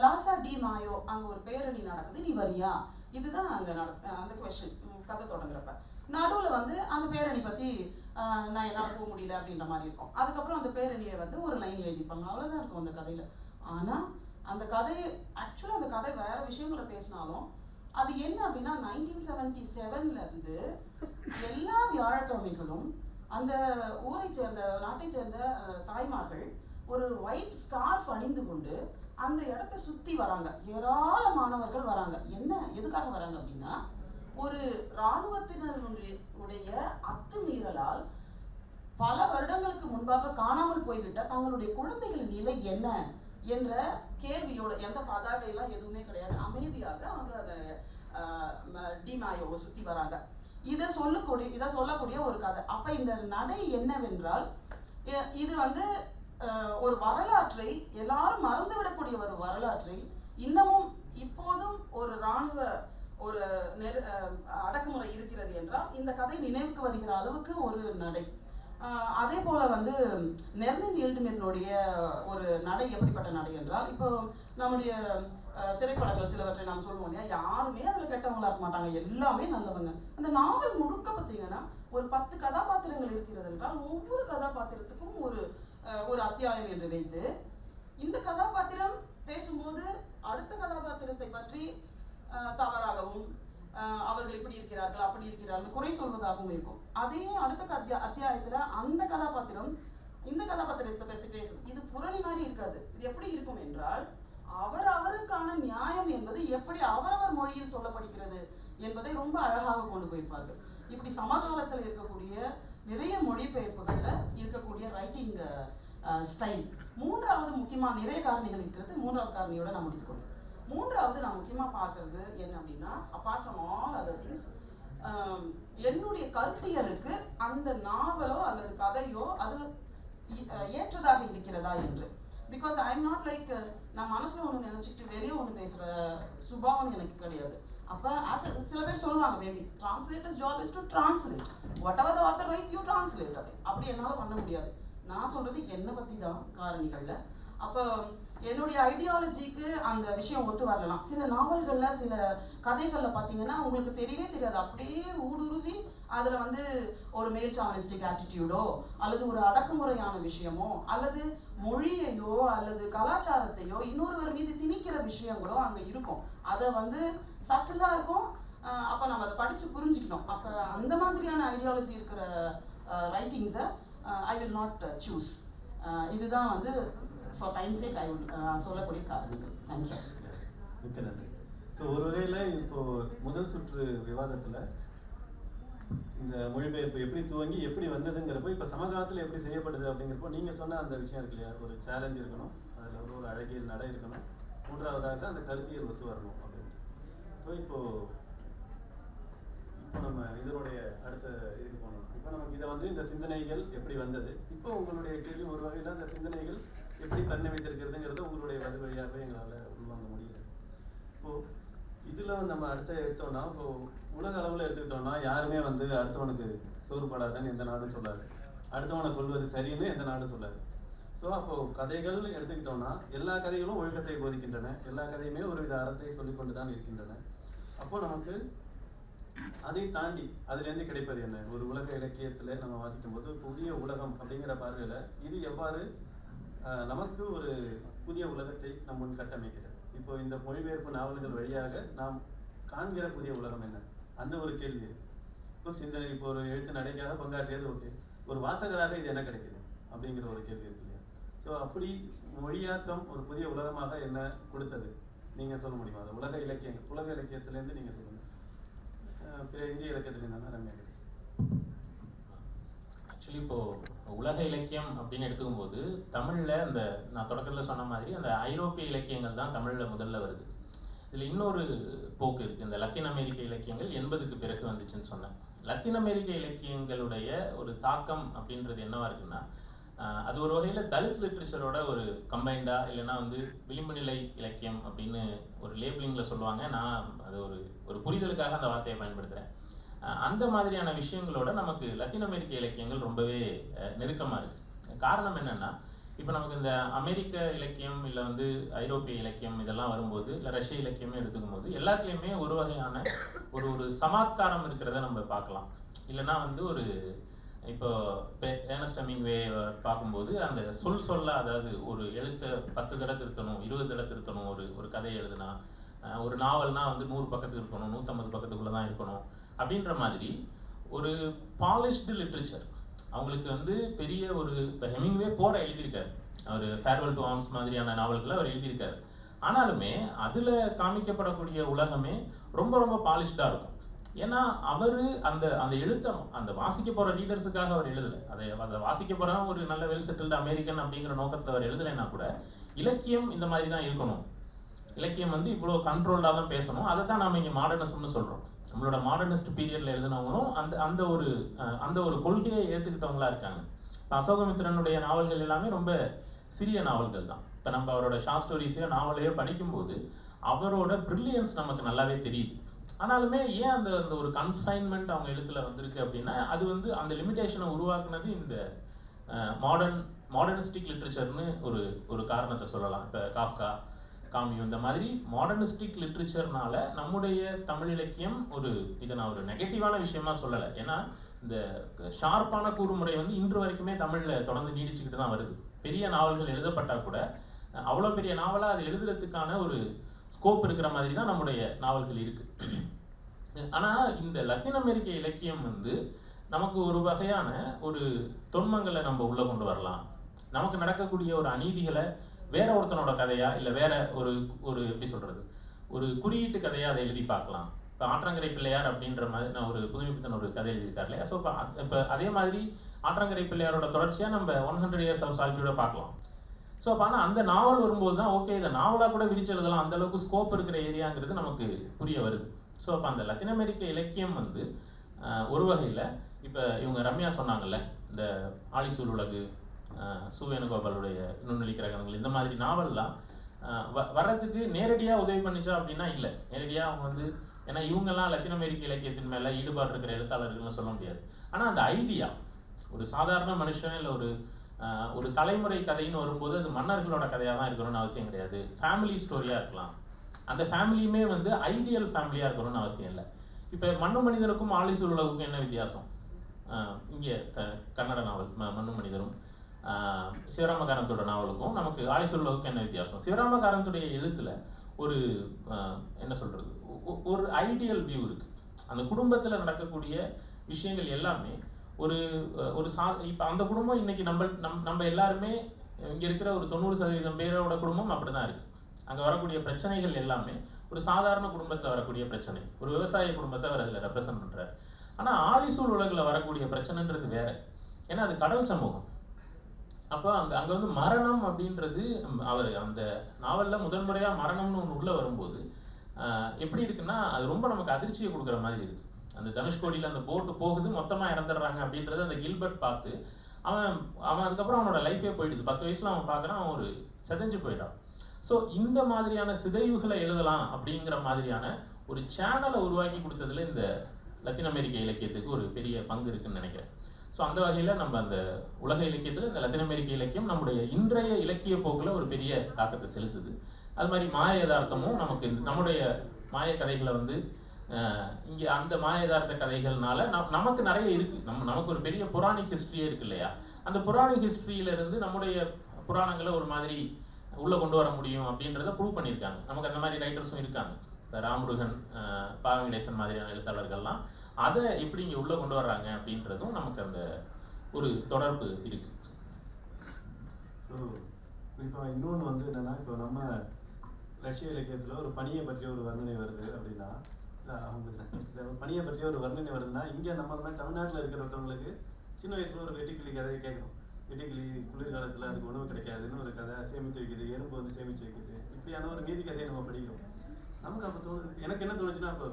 லாசா டி மாயோ அங்கே ஒரு பேரணி நடக்குது, நீ வரியா, இதுதான் அங்கே அந்த கொஸ்டின் கதை தொடங்குறப்ப. நடுவில் வந்து அந்த பேரணி பற்றி நான் என்னால் போக முடியல அப்படின்ற மாதிரி இருக்கும். அதுக்கப்புறம் அந்த பேரணியை வந்து ஒரு லைன் எழுதிப்பாங்க, அவ்வளோதான் இருக்கும் அந்த கதையில். ஆனால் அந்த கதை ஆக்சுவலாக அந்த கதை வேற விஷயங்களை பேசினாலும் அது என்ன அப்படின்னா 1977 இருந்து எல்லா வியாழக்கிழமைகளும் அந்த ஊரை சேர்ந்த நாட்டை சேர்ந்த தாய்மார்கள் ஒரு ஒயிட் ஸ்கார்ஃப் அணிந்து கொண்டு அந்த இடத்த சுற்றி வராங்க. ஏராளமானவர்கள் வராங்க. என்ன எதுக்காக வராங்க அப்படின்னா, ஒரு இராணுவத்தினருடைய அத்துமீறலால் பல வருடங்களுக்கு முன்பாக காணாமல் போய்விட்ட தங்களுடைய குழந்தைகளின் நிலை என்ன என்ற கேள்வியோட, எந்த பதாகையெல்லாம் எதுவுமே கிடையாது, அமைதியாக அவங்க அதை டிமாயோவை சுற்றி வராங்க. இதை சொல்லக்கூடிய ஒரு கதை. அப்போ இந்த நடை என்னவென்றால், இது வந்து ஒரு வரலாற்றை எல்லாரும் மறந்துவிடக்கூடிய ஒரு வரலாற்றை இன்னமும் இப்போதும் ஒரு இராணுவ ஒரு அடக்குமுறை இருக்கிறது என்றால் இந்த கதை நினைவுக்கு வருகிற அளவுக்கு ஒரு நடை. அதே போல வந்து நெர்லின் யீல்ட்மேனுடைய ஒரு நடை எப்படிப்பட்ட நடை என்றால், இப்போ நம்முடைய திரைப்படங்கள் சிலவற்றை நாம் சொல்லுவோம் இல்லையா, யாருமே அதில் கெட்டவங்களா இருக்க மாட்டாங்க, எல்லாமே நல்லவங்க. அந்த நாவல் முழுக்க பார்த்தீங்கன்னா ஒரு 10 கதாபாத்திரங்கள் இருக்கிறது என்றால் ஒவ்வொரு கதாபாத்திரத்துக்கும் ஒரு அத்தியாயம் என்று வைத்து இந்த கதாபாத்திரம் பேசும்போது அடுத்த கதாபாத்திரத்தை பற்றி தவறாகவும் அவர்கள் இப்படி இருக்கிறார்கள் அப்படி இருக்கிறார்கள் குறை சொல்வதாகவும் இருக்கும். அதே அடுத்த அத்தியாயத்துல அந்த கதாபாத்திரம் இந்த கதாபாத்திரத்தை பற்றி பேசும். இது புரணி மாதிரி இருக்காது. இது எப்படி இருக்கும் என்றால், அவருக்கான நியாயம் என்பது எப்படி அவரவர் மொழியில் சொல்லப்படுகிறது என்பதை ரொம்ப அழகாக கொண்டு போயிருப்பார்கள். இப்படி சமகாலத்தில் இருக்கக்கூடிய நிறைய மொழிபெயர்ப்புகள்ல இருக்கக்கூடிய ரைட்டிங் ஸ்டைல். மூன்றாவது முக்கியமாக நிறைய காரணிகள் இருக்கிறது. மூன்றாவது காரணியோட நான் முடித்துக்கொள்கிறேன். மூன்றாவது நான் முக்கியமாக பார்க்கறது என்ன அப்படின்னா, apart from all other things, என்னுடைய கருத்தியலுக்கு அந்த நாவலோ அல்லது கதையோ அது ஏற்றதாக இருக்கிறதா என்று. Because I am not like, நான் மனசில் ஒன்று நினச்சிக்கிட்டு வெளியே ஒன்று பேசுகிற சுபாவம் எனக்கு கிடையாது. அப்போ சில பேர் சொல்லுவாங்க, maybe translators job is to translate, whatever the author writes you translate. அப்படி என்னால் பண்ண முடியாது. நான் சொல்கிறது என்னை பற்றி தான் காரணிகளில். அப்போ என்னுடைய ஐடியாலஜிக்கு அந்த விஷயம் ஒத்து வரலாம். சில நாவல்களில் சில கதைகளில் பார்த்தீங்கன்னா உங்களுக்கு தெரியவே தெரியாது, அப்படியே ஊடுருவி அதில் வந்து ஒரு மேல் சாவனிஸ்டிக் ஆட்டிடியூடோ அல்லது ஒரு அடக்குமுறையான விஷயமோ அல்லது மொழியையோ அல்லது கலாச்சாரத்தையோ இன்னொருவர் மீது திணிக்கிற விஷயங்களோ அங்கே இருக்கும். அதை வந்து சட்டிலாக இருக்கும். அப்போ நம்ம அதை படித்து புரிஞ்சுக்கணும். அப்போ அந்த மாதிரியான ஐடியாலஜி இருக்கிற ரைட்டிங்ஸை ஐ வில் நாட் சூஸ். இதுதான் வந்து for time sake I would சொல்லக்கூடிய காரணிகள். தேங்க்யூ. மிக்க நன்றி. ஸோ ஒரு வகையில் இப்போது முதல் சுற்று விவாதத்தில் இந்த மொழிபெயர்ப்பு எப்படி துவங்கி எப்படி வந்ததுங்கிறப்போ, இப்போ சமகாலத்தில் எப்படி செய்யப்படுது அப்படிங்கிறப்போ நீங்கள் சொன்ன அந்த விஷயம் இருக்கு இல்லையா, ஒரு சேலஞ்ச் இருக்கணும், அதில் ஒரு அழகியல் நடை இருக்கணும், மூன்றாவதாக அந்த கருத்தியல் ஒத்து வரணும் அப்படின்ட்டு. ஸோ இப்போ நம்ம இதனுடைய அடுத்த இதுக்கு போகணும். இப்போ நமக்கு இதை வந்து இந்த சிந்தனைகள் எப்படி வந்தது, இப்போ உங்களுடைய கேள்வி ஒரு வகையில் அந்த சிந்தனைகள் எப்படி பரிணமித்திருக்கிறதுங்கிறத உங்களுடைய பதில் வழியாகவே எங்களால் உள்வாங்க முடியல. இப்போது இதில் வந்து நம்ம எடுத்தோம்னா, இப்போது உலக அளவில் எடுத்துக்கிட்டோம்னா யாருமே வந்து அடுத்தவனுக்கு சோறு படாதன்னு எந்த நாடும் சொல்லாது, அடுத்தவனை கொள்வது சரின்னு எந்த நாடும் சொல்லாது. ஸோ அப்போது கதைகள் எடுத்துக்கிட்டோம்னா எல்லா கதைகளும் ஒழுக்கத்தை போதிக்கின்றன, எல்லா கதையுமே ஒரு வித அறத்தை சொல்லிக்கொண்டு தான் இருக்கின்றன. அப்போது நமக்கு அதை தாண்டி அதுலேருந்து கிடைப்பது என்ன, ஒரு உலக இலக்கியத்தில் நம்ம வாசிக்கும் போது புதிய உலகம் அப்படிங்கிற பார்வையில் இது எவ்வாறு நமக்கு ஒரு புதிய உலகத்தை நம் முன் கட்டமைக்கிறது. இப்போ இந்த மொழிபெயர்ப்பு நாவல்கள் வழியாக நாம் காண்கிற புதிய உலகம் என்ன, அந்த ஒரு கேள்வி இருக்கு. இப்போ சிந்தனை, இப்போ ஒரு எழுத்து நடைக்காக பங்காற்றியது ஓகே, ஒரு வாசகராக இது என்ன கிடைக்குது அப்படிங்கிற ஒரு கேள்வி இருக்கு இல்லையா. ஸோ அப்படி மொழியாக்கம் ஒரு புதிய உலகமாக என்ன கொடுத்தது நீங்கள் சொல்ல முடியுமா? அது உலக இலக்கியத்திலேருந்து நீங்கள் சொல்லுங்கள். பிற இந்திய இலக்கியத்துலேருந்து ரம்யா கிடைக்கும். ஆக்சுவலி இப்போது உலக இலக்கியம் அப்படின்னு எடுத்துக்கும் போது தமிழில் அந்த நான் தொடக்கத்தில் சொன்ன மாதிரி அந்த ஐரோப்பிய இலக்கியங்கள் தான் தமிழில் முதல்ல வருது. இதில் இன்னொரு போக்கு இருக்குது. இந்த லத்தீன் அமெரிக்க இலக்கியங்கள் 80க்கு பிறகு வந்துச்சுன்னு சொன்னேன். லத்தீன் அமெரிக்க இலக்கியங்களுடைய ஒரு தாக்கம் அப்படின்றது என்னவா இருக்குன்னா, அது ஒரு வகையில் தலித் லிட்ரேச்சரோட ஒரு கம்பைண்டாக, இல்லைன்னா வந்து விளிம்பு நிலை இலக்கியம் அப்படின்னு ஒரு லேபிளிங்கில் சொல்லுவாங்க. நான் அது ஒரு புரிதலுக்காக அந்த வார்த்தையை பயன்படுத்துகிறேன். அந்த மாதிரியான விஷயங்களோட நமக்கு லத்தீன் அமெரிக்க இலக்கியங்கள் ரொம்பவே நெருக்கமாக இருக்குது. காரணம் என்னென்னா, இப்போ நமக்கு இந்த அமெரிக்க இலக்கியம் இல்லை வந்து ஐரோப்பிய இலக்கியம் இதெல்லாம் வரும்போது, இல்லை ரஷ்ய இலக்கியமே எடுத்துக்கும் போது எல்லாத்துலேயுமே ஒரு வகையான ஒரு சமாத்காரம் இருக்கிறத நம்ம பார்க்கலாம். இல்லைன்னா வந்து ஒரு இப்போ ஏர்னஸ்ட் ஹெமிங்வே பார்க்கும்போது அந்த சொல்ல, அதாவது ஒரு எழுத்தை 10 தடவை திருத்தணும், 20 தடவை திருத்தணும், ஒரு கதையை எழுதுனா, ஒரு நாவல்னா வந்து 100 பக்கத்துக்கு இருக்கணும், 150 பக்கத்துக்குள்ளே தான் இருக்கணும் அப்படின்ற மாதிரி ஒரு பாலிஷ்டு லிட்ரேச்சர். அவங்களுக்கு வந்து பெரிய ஒரு, இப்போ ஹெமிங்வே போரை எழுதியிருக்காரு, அவர் ஃபேர்வெல் டு ஆர்ம்ஸ் மாதிரியான நாவல்களை அவர் எழுதியிருக்காரு. ஆனாலுமே அதில் காமிக்கப்படக்கூடிய உலகமே ரொம்ப ரொம்ப பாலிஷ்டாக இருக்கும். ஏன்னா அவர் அந்த எழுத்தை அந்த வாசிக்க போகிற ரீடர்ஸுக்காக அவர் எழுதலை. அதை வாசிக்க போகிறவன் ஒரு நல்ல வெல் செட்டில்டு அமெரிக்கன் அப்படிங்கிற நோக்கத்தில் அவர் எழுதலைன்னா கூட, இலக்கியம் இந்த மாதிரி தான் இருக்கணும், இலக்கியம் வந்து இவ்வளோ கண்ட்ரோல்டாக தான் பேசணும், அதை தான் நாம் இங்கே மாடர்னிசம்னு சொல்கிறோம். நம்மளோட மாடர்னிஸ்ட் பீரியடில் எழுதினவங்களும் அந்த ஒரு கொள்கையை ஏற்றுக்கிட்டவங்களா இருக்காங்க. இப்போ அசோகமித்திரனுடைய நாவல்கள் எல்லாமே ரொம்ப சிறிய நாவல்கள் தான். இப்போ நம்ம அவரோட ஷார்ட் ஸ்டோரிஸையோ நாவலையோ படிக்கும்போது அவரோட ப்ரில்லியன்ஸ் நமக்கு நல்லாவே தெரியுது. ஆனாலுமே ஏன் அந்த ஒரு கன்ஃபைன்மெண்ட் அவங்க எழுத்துல வந்திருக்கு அப்படின்னா, அது வந்து அந்த லிமிட்டேஷனை உருவாக்குனது இந்த மாடர்னிஸ்டிக் லிட்ரேச்சர்னு ஒரு காரணத்தை சொல்லலாம். இப்போ காஃப்கா, காமியூ, இந்த மாதிரி மாடர்னிஸ்டிக் லிட்ரேச்சர்னால நம்முடைய தமிழ் இலக்கியம் இதை நான் ஒரு நெகட்டிவான விஷயமா சொல்லலை. ஏன்னா இந்த ஷார்ப்பான கூறுமுறை வந்து இன்று வரைக்குமே தமிழில் தொடர்ந்து நீடிச்சுக்கிட்டு தான் வருது. பெரிய நாவல்கள் எழுதப்பட்டால் கூட அவ்வளோ பெரிய நாவலாக அது எழுதுறதுக்கான ஒரு ஸ்கோப் இருக்கிற மாதிரி தான் நம்முடைய நாவல்கள் இருக்கு. ஆனால் இந்த லத்தீன் அமெரிக்க இலக்கியம் வந்து நமக்கு ஒரு வகையான ஒரு தொன்மங்களை நம்ம உள்ளே கொண்டு வரலாம். நமக்கு நடக்கக்கூடிய ஒரு அநீதிகளை வேற ஒருத்தனோட கதையா, இல்லை வேற ஒரு எப்படி சொல்றது, ஒரு குறியீட்டு கதையா அதை எழுதி பார்க்கலாம். இப்போ ஆற்றங்கரை பிள்ளையார் அப்படின்ற மாதிரி நான் ஒரு புதுமைப்பித்தன் ஒரு கதை எழுதியிருக்காரு இல்லையா. ஸோ இப்போ அதே மாதிரி ஆற்றங்கரை பிள்ளையாரோட தொடர்ச்சியாக நம்ம 100 Years of Solitude பார்க்கலாம். ஸோ அப்போ ஆனால் அந்த நாவல் வரும்போது தான் ஓகே, இதை நாவலாக கூட விரிச்சு எழுதலாம், அந்த அளவுக்கு ஸ்கோப் இருக்கிற ஏரியாங்கிறது நமக்கு புரிய வருது. ஸோ அப்போ அந்த லத்தீன் அமெரிக்க இலக்கியம் வந்து ஒரு வகையில் இப்போ இவங்க ரம்யா சொன்னாங்கல்ல, இந்த ஆலிசூல் உலகு, சுவேணுகோபாலுடைய நுண்ணொலி கிரகணங்கள், இந்த மாதிரி நாவல்லாம் வர்றதுக்கு நேரடியாக உதவி பண்ணிச்சா அப்படின்னா இல்லை. நேரடியாக அவங்க வந்து, ஏன்னா இவங்கெல்லாம் லத்தீன் அமெரிக்க இலக்கியத்தின் மேலே ஈடுபாடு இருக்கிற எழுத்தாளர்கள்னு சொல்ல முடியாது. ஆனால் அந்த ஐடியா, ஒரு சாதாரண மனுஷன் இல்லை ஒரு தலைமுறை கதைன்னு வரும்போது அது மன்னர்களோட கதையாக தான் இருக்கணும்னு அவசியம் கிடையாது, ஃபேமிலி ஸ்டோரியாக இருக்கலாம். அந்த ஃபேமிலியுமே வந்து ஐடியல் ஃபேமிலியாக இருக்கணும்னு அவசியம் இல்லை. இப்போ மண்ணு மனிதனுக்கும் ஆலிசூல் உலகுக்கும் என்ன வித்தியாசம்? இங்கே கன்னட நாவல் மண்ணு மனிதரும் சிவராமகாரந்தோட நாவலுக்கும் நமக்கு ஆலிசூல் உலகுக்கும் என்ன வித்தியாசம்? சிவராமகாரந்துடைய எழுத்துல ஒரு என்ன சொல்றது, ஒரு ஐடியல் வியூ இருக்கு. அந்த குடும்பத்தில் நடக்கக்கூடிய விஷயங்கள் எல்லாமே இப்போ அந்த குடும்பம் இன்னைக்கு நம்ம எல்லாருமே இங்கே இருக்கிற ஒரு 90% பேரோட குடும்பம் அப்படி தான் இருக்கு. அங்கே வரக்கூடிய பிரச்சனைகள் எல்லாமே ஒரு சாதாரண குடும்பத்தில் வரக்கூடிய பிரச்சனை, ஒரு விவசாய குடும்பத்தை அவர் அதில் ரெப்ரசன்ட் பண்ணுறாரு. ஆனால் ஆலிசூல் உலகில் வரக்கூடிய பிரச்சனைன்றது வேற, ஏன்னா அது கடல் சமூகம். அப்போ அங்கே வந்து மரணம் அப்படின்றது, அவர் அந்த நாவலில் முதன்முறையாக மரணம்னு ஒன்று உள்ளே வரும்போது எப்படி இருக்குன்னா, அது ரொம்ப நமக்கு அதிர்ச்சியை கொடுக்குற மாதிரி இருக்கு. அந்த தனுஷ்கோடியில் அந்த போட்டு போகுது, மொத்தமாக இறந்துடுறாங்க அப்படின்றது அந்த கில்பர்ட் பார்த்து அவன் அதுக்கப்புறம் அவனோட லைஃபே போயிடுது. 10 வயசுல அவன் பார்க்குறான், அவன் ஒரு செதஞ்சு போயிட்டான். ஸோ இந்த மாதிரியான சிதைவுகளை எழுதலாம் அப்படிங்கிற மாதிரியான ஒரு சேனலை உருவாக்கி கொடுத்ததுல இந்த லத்தீன் அமெரிக்க இலக்கியத்துக்கு ஒரு பெரிய பங்கு இருக்குன்னு நினைக்கிறேன். ஸோ அந்த வகையில் நம்ம அந்த உலக இலக்கியத்தில் இந்த லத்தீன் அமெரிக்க இலக்கியம் நம்முடைய இன்றைய இலக்கிய போக்கில் ஒரு பெரிய தாக்கத்தை செலுத்துது. அது மாதிரி மாய யதார்த்தமும் நமக்கு நம்முடைய மாய கதைகளை வந்து இங்கே அந்த மாய யதார்த்த கதைகள்னால நமக்கு நிறைய இருக்கு. நமக்கு ஒரு பெரிய புராணிக் ஹிஸ்ட்ரியே இருக்கு இல்லையா. அந்த புராணிக் ஹிஸ்ட்ரியிலிருந்து நம்முடைய புராணங்களை ஒரு மாதிரி உள்ளே கொண்டு வர முடியும் அப்படின்றத ப்ரூவ் பண்ணியிருக்காங்க. நமக்கு அந்த மாதிரி ரைட்டர்ஸும் இருக்காங்க. இப்போ ராமருகன், பாவங்கடேசன் மாதிரியான எழுத்தாளர்கள்லாம் அதை எப்படி இங்கே உள்ளே கொண்டு வர்றாங்க அப்படின்றதும் நமக்கு அந்த ஒரு தொடர்பு இருக்கு. ஸோ இப்போ இன்னொன்று வந்து என்னென்னா, இப்போ நம்ம ரஷ்ய இலக்கியத்தில் ஒரு பணியை பற்றிய ஒரு வர்ணனை வருது அப்படின்னா, அவங்களுக்கு பணியை பற்றிய ஒரு வர்ணனை வருதுன்னா, இங்கே நம்ம மாதிரி தமிழ்நாட்டில் இருக்கிறவங்களுக்கு சின்ன வயசில் ஒரு வெட்டுக்கிளி கதையை கேட்குறோம். வெட்டுக்கிளி குளிர்காலத்தில் அதுக்கு உணவு கிடைக்காதுன்னு ஒரு கதை, சேமித்து வைக்குது, எறும்பு வந்து சேமித்து வைக்குது, இப்படியான ஒரு நீதி கதையை நம்ம படிக்கிறோம். நமக்கு அப்போ தோணுது, எனக்கு என்ன தோணுச்சுன்னா, அப்போ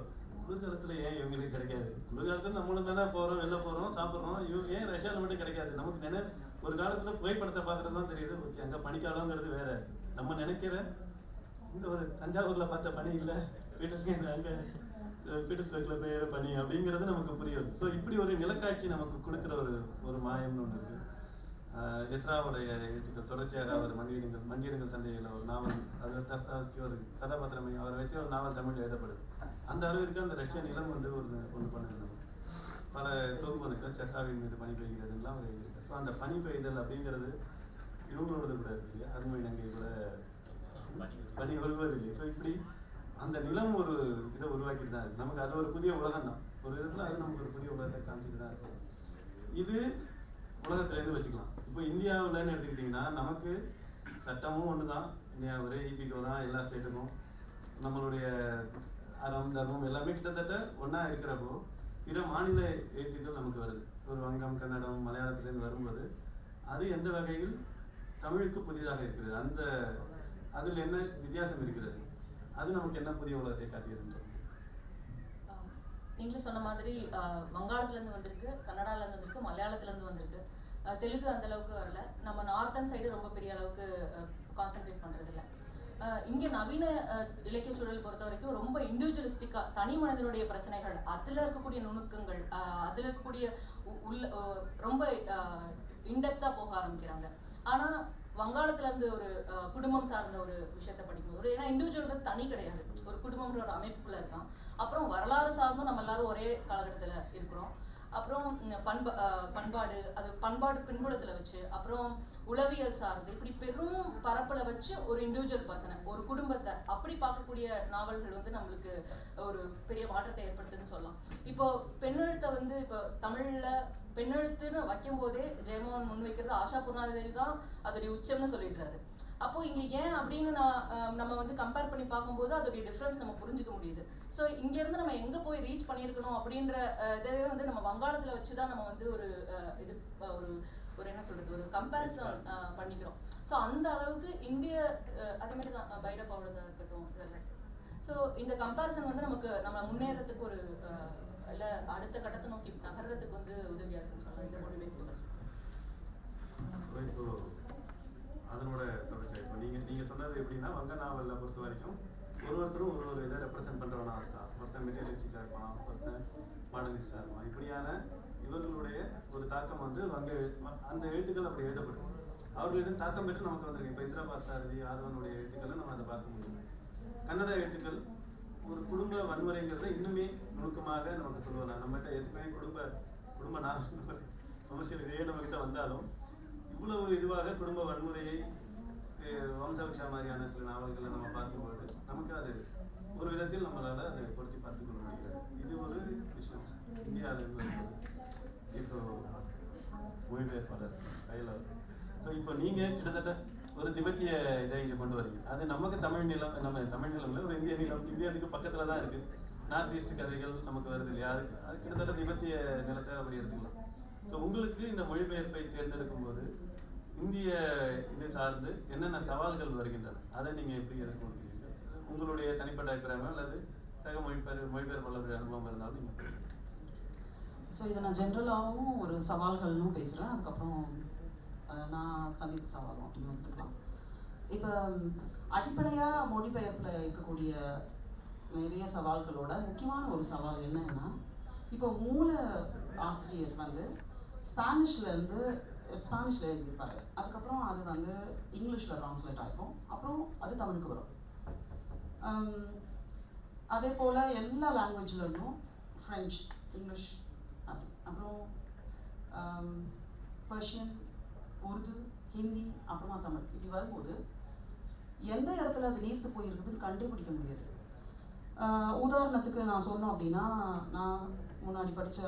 குளிர்காலத்தில் ஏன் இவங்களுக்கு கிடைக்காது? குளிர்காலத்தில் நம்மளும் தானே போகிறோம், வெளில போகிறோம், சாப்பிட்றோம், ஏன் ரஷ்யாவில் மட்டும் கிடைக்காது? நமக்கு ஒரு காலத்தில் புகைப்படத்தை பார்க்குறது தான் தெரியுது, ஓகே அங்கே பனிக்காலங்கிறது வேற. நம்ம நினைக்கிற இந்த ஒரு தஞ்சாவூரில் பார்த்த பனி இல்லை, அங்கே பீட்டர்ஸ்பர்க்கில் பெய்கிற பனி அப்படிங்கிறது நமக்கு புரியுது. ஸோ இப்படி ஒரு நிலக்காட்சி நமக்கு கொடுக்குற ஒரு மாயம்னு ஒன்று இருக்குது. எஸ்ராவுடைய எழுத்துக்கள் தொடர்ச்சியாக அவர் மண்டியிடுங்கள் தந்தையில் ஒரு நாவல், அது தஸ்தாவஸ்கி ஒரு கதாபாத்திரமை அவரை வைத்து ஒரு நாவல் தமிழில் எழுதப்படுது. அந்த அளவிற்கு அந்த ரஷ்ய நிலம் வந்து ஒன்று பண்ணுது. பல தொகுப்பு வந்திருக்காரு. சர்க்காவின் மீது பனி பெய்கிறதுலாம் அவர் எழுதியிருக்காரு. ஸோ அந்த பனி பெய்தல் அப்படிங்கிறது இவங்களோடது கூட இருக்கு இல்லையா, அருண்மொழி நங்கை கூட பனி வருவதில்லை. ஸோ இப்படி அந்த நிலம் ஒரு இதை உருவாக்கிட்டு தான் இருக்கு. நமக்கு அது ஒரு புதிய உலகம் தான், ஒரு விதத்தில் அது நமக்கு ஒரு புதிய உலகத்தை காமிச்சிட்டு தான் இருக்கு. இது உலகத்துலேருந்து வச்சுக்கலாம். இப்போ இந்தியாவில்னு எடுத்துக்கிட்டிங்கன்னா நமக்கு சட்டமும் ஒன்று தான், இந்தியா ஒரே இபிகோ தான் எல்லா ஸ்டேட்டுக்கும். நம்மளுடைய அறம் தர்மம் எல்லாமே கிட்டத்தட்ட ஒன்றா இருக்கிறப்போ பிற மாநில எழுத்துக்கள் நமக்கு வருது. ஒரு வங்கம், கன்னடம், மலையாளத்திலேருந்து வரும்போது அது எந்த வகையில் தமிழுக்கு புதிதாக இருக்கிறது, அந்த அதில் என்ன வித்தியாசம் இருக்கிறது, அது நமக்கு என்ன புதிய உலகத்தை காட்டியதுன்னு தோணுது. நீங்களும் சொன்ன மாதிரி வங்காளத்துலேருந்து வந்திருக்கு, கன்னடாலேருந்து வந்திருக்கு, மலையாளத்துலேருந்து வந்திருக்கு. தெலுங்கு அந்த அளவுக்கு வரல. நம்ம நார்த்தன் சைடு ரொம்ப பெரிய அளவுக்கு கான்சென்ட்ரேட் பண்ணுறதில்ல. இங்கே நவீன இலக்கிய சூழல் பொறுத்த வரைக்கும் ரொம்ப இண்டிவிஜுவலிஸ்டிக்காக தனி மனிதனுடைய பிரச்சனைகள், அதில் இருக்கக்கூடிய நுணுக்கங்கள், அதில் இருக்கக்கூடிய ரொம்ப இன்டெப்த்தாக போக ஆரம்பிக்கிறாங்க. ஆனால் வங்காளத்துலேருந்து ஒரு குடும்பம் சார்ந்த ஒரு விஷயத்தை படிக்கும்போது, ஏன்னா இண்டிவிஜுவல் தனி கிடையாது, ஒரு குடும்பம்ன்ற ஒரு அமைப்புக்குள்ளே இருக்கான். அப்புறம் வரலாறு சார்ந்தும் நம்ம எல்லாரும் ஒரே காலகட்டத்தில் இருக்கிறோம். அப்புறம் பண்பாடு, அது பண்பாடு பின்புலத்தில் வச்சு, அப்புறம் உளவியல் சார்ந்து, இப்படி பெரும் பரப்பில் வச்சு ஒரு இண்டிவிஜுவல் பர்சனை, ஒரு குடும்பத்தை அப்படி பார்க்கக்கூடிய நாவல்கள் வந்து நம்மளுக்கு ஒரு பெரிய மாற்றத்தை ஏற்படுத்துன்னு சொல்லலாம். இப்போ பெண்ணெழுத்தை வந்து இப்போ தமிழில் பெண்ணெழுத்துன்னு வைக்கும் போதே ஜெயமோகன் முன்வைக்கிறது ஆஷா பூர்ணாதேவி தான் அதோடைய உச்சம்னு சொல்லிடுறாரு. அப்போ இங்கே ஏன் அப்படின்னு நம்ம வந்து கம்பேர் பண்ணி பார்க்கும்போது அதோடைய டிஃப்ரென்ஸ் நம்ம புரிஞ்சுக்க முடியுது. ஸோ இங்கேருந்து நம்ம எங்கே போய் ரீச் பண்ணியிருக்கணும் அப்படின்ற இதவே வந்து நம்ம வங்காளத்தில் வச்சு தான் நம்ம வந்து ஒரு இது ஒரு என்ன சொல்கிறது, ஒரு கம்பேரிசன் பண்ணிக்கிறோம். ஸோ அந்த அளவுக்கு இந்திய அதேமாதிரி தான் பைரப்பாவோடதாக இருக்கட்டும் இதெல்லாம். ஸோ இந்த கம்பேரிசன் வந்து நமக்கு நம்ம முன்னேறத்துக்கு ஒரு இல்லை அடுத்த கட்டத்தை நோக்கி நகர்றதுக்கு வந்து உதவியாக இருக்குன்னு சொல்லலாம் இந்த மொழிபெயர்ப்புகள். இப்போ அதனோட தொடர்ச்சியாக இப்போ நீங்கள் சொன்னது எப்படின்னா, வங்க நாவலில் பொறுத்த வரைக்கும் ஒருத்தரும் ஒரு இதை ரெப்ரசென்ட் பண்ணுறவனா இருக்கான். ஒருத்தன் மெட்டீரியலிஸ்டிக்காக இருப்பான், ஒருத்தன் மாடர்னிஸ்டாக இருப்பான். இப்படியான இவர்களுடைய ஒரு தாக்கம் வந்து அந்த எழுத்துக்கள் அப்படி எழுதப்படும். அவர்களிடம் தாக்கம் பெற்று நமக்கு வந்திருக்கு. இப்போ இந்திரா பாசாரதி, ஆதவனுடைய எழுத்துக்களை நம்ம அதை பார்க்க முடியும். கன்னட எழுத்துக்கள் ஒரு குடும்ப வன்முறைங்கிறத இன்னுமே நுணுக்கமாக நமக்கு சொல்லுவாங்க. நம்மகிட்ட எதுக்குமே குடும்ப நாவல் சமஸ்யல் இதே நம்மகிட்ட வந்தாலும் இவ்வளவு இதுவாக குடும்ப வன்முறையை வம்சவக்ஷா மாதிரியான சில நாவல்களை நம்ம பார்க்கும்போது நமக்கு அது ஒரு விதத்தில் நம்மளால் அதை பொருத்தி பார்த்து கொள்ள முடிகிறது. இது ஒரு விஷயம் இந்தியாவிலிருந்து வரும்போது. இப்போ மொழிபெயர்ப்பாளர் கையில். ஸோ இப்போ நீங்கள் கிட்டத்தட்ட ஒரு திபெத்திய இதை இங்கே கொண்டு வரீங்க. அது நமக்கு தமிழ் நிலம்ல ஒரு இந்திய நிலம், இந்தியாவுக்கு பக்கத்தில் தான் இருக்குது. நார்த் ஈஸ்ட் கதைகள் நமக்கு வருது இல்லையா, அது கிட்டத்தட்ட திபெத்திய நிலத்தை அப்படி எடுத்துக்கலாம். ஸோ உங்களுக்கு இந்த மொழிபெயர்ப்பை தேர்ந்தெடுக்கும் போது இந்திய இதை சார்ந்து என்னென்ன சவால்கள் வருகின்றன, அதை நீங்கள் எப்படி எதிர்கொள்கிறீர்கள்? உங்களுடைய தனிப்பட்ட அபிப்பிராயம் அல்லது சக மொழிபெயர்ப்பாளருடைய அனுபவம் இருந்தாலும் நீங்கள். ஸோ இதை நான் ஜென்ரலாகவும் ஒரு சவால்கள்னு பேசுகிறேன், அதுக்கப்புறம் நான் சந்தித்த சவாலும் அப்படின்னு எடுத்துக்கலாம். இப்போ அடிப்படையாக மொழிபெயர்ப்பில் இருக்கக்கூடிய நிறைய சவால்களோட முக்கியமான ஒரு சவால் என்னன்னா, இப்போ மூல ஆசிரியர் வந்து ஸ்பானிஷில் எழுதியிருப்பார், அதுக்கப்புறம் அது வந்து இங்கிலீஷில் ட்ரான்ஸ்லேட் ஆகிருக்கும், அப்புறம் அது தமிழுக்கு வரும். அதே போல் எல்லா லாங்குவேஜில் இருந்தும் ஃப்ரெஞ்ச், இங்கிலீஷ் அப்படி, அப்புறம் பர்ஷியன், உருது, ஹிந்தி, அப்புறமா தமிழ், இப்படி வரும்போது எந்த இடத்துல அது நீர்த்து போயிருக்குதுன்னு கண்டுபிடிக்க முடியாது. உதாரணத்துக்கு நான் சொன்னோம் அப்படின்னா, நான் முன்னாடி படித்த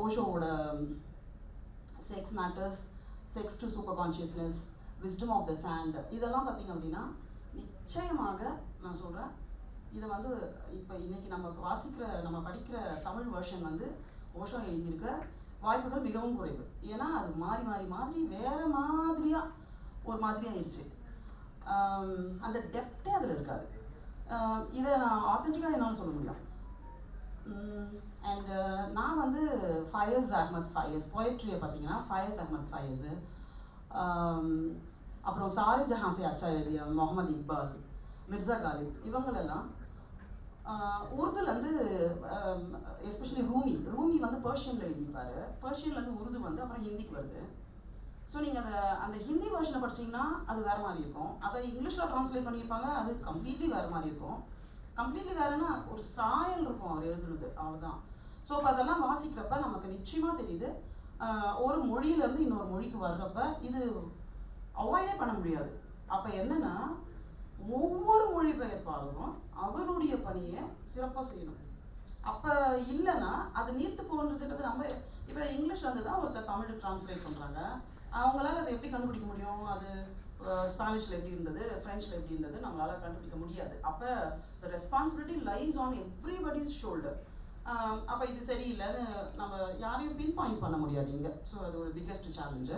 ஓஷோவோட sex matters, sex to super consciousness, wisdom of the sand, இதெல்லாம் பார்த்திங்க அப்படின்னா நிச்சயமாக நான் சொல்கிறேன், இதை வந்து இப்போ இன்றைக்கி நம்ம படிக்கிற தமிழ் வெர்ஷன் வந்து ஓஷோ எழுதியிருக்க வாய்ப்புகள் மிகவும் குறைவு. ஏன்னா அது மாறி வேறு மாதிரியாக ஒரு மாதிரியாக ஆயிடுச்சு. அந்த டெப்த்தே அதில் இருக்காது. இதை நான் ஆத்தென்டிக்காக என்னால் சொல்ல முடியும். அண்டு நான் வந்து ஃபயஸ் அஹ்மத் ஃபயஸ் போயட்ரியை பார்த்தீங்கன்னா ஃபயஸ் அஹ்மத் ஃபயஸு, அப்புறம் சாரி ஜஹான் அச்சா எழுதிய முகமது இக்பால், மிர்சா காலிப், இவங்களெல்லாம் உருதுலேருந்து எஸ்பெஷலி ரூமி வந்து பர்ஷியனில் எழுதிப்பார், பர்ஷியன்லேருந்து உருது வந்து அப்புறம் ஹிந்திக்கு வருது. ஸோ நீங்கள் அந்த ஹிந்தி வெர்ஷனை படிச்சிங்கன்னா அது வேறு மாதிரி இருக்கும், அதை இங்கிலீஷில் ட்ரான்ஸ்லேட் பண்ணியிருப்பாங்க, அது கம்ப்ளீட்லி வேறு மாதிரி இருக்கும். கம்ப்ளீட்லி வேறுன்னா ஒரு சாயல் இருக்கும் அவர் எழுதுனது, அவ்வளோதான். ஸோ அப்போ அதெல்லாம் வாசிக்கிறப்ப நமக்கு நிச்சயமாக தெரியுது ஒரு மொழியிலேருந்து இன்னொரு மொழிக்கு வர்றப்ப இது அவாய்டே பண்ண முடியாது. அப்போ என்னன்னா ஒவ்வொரு மொழிபெயர்ப்பாளரும் அவருடைய பணியை சிறப்பாக செய்யணும். அப்போ இல்லைன்னா அது நீர்த்து போன்றதுன்றது நம்ம இப்போ இங்கிலீஷ்லேருந்து தான் ஒருத்தர் தமிழுக்கு ட்ரான்ஸ்லேட் பண்ணுறாங்க, அவங்களால அதை எப்படி கண்டுபிடிக்க முடியும்? அது ஸ்பானிஷில் எப்படி இருந்தது, ஃப்ரெஞ்சில் எப்படி இருந்தது, நம்மளால் கண்டுபிடிக்க முடியாது. அப்போ த responsibility lies on everybody's shoulder. அப்போ இது சரியில்லைன்னு நம்ம யாரையும் பின் பாயிண்ட் பண்ண முடியாது இங்கே. ஸோ அது ஒரு பிக்கெஸ்ட் சேலஞ்சு.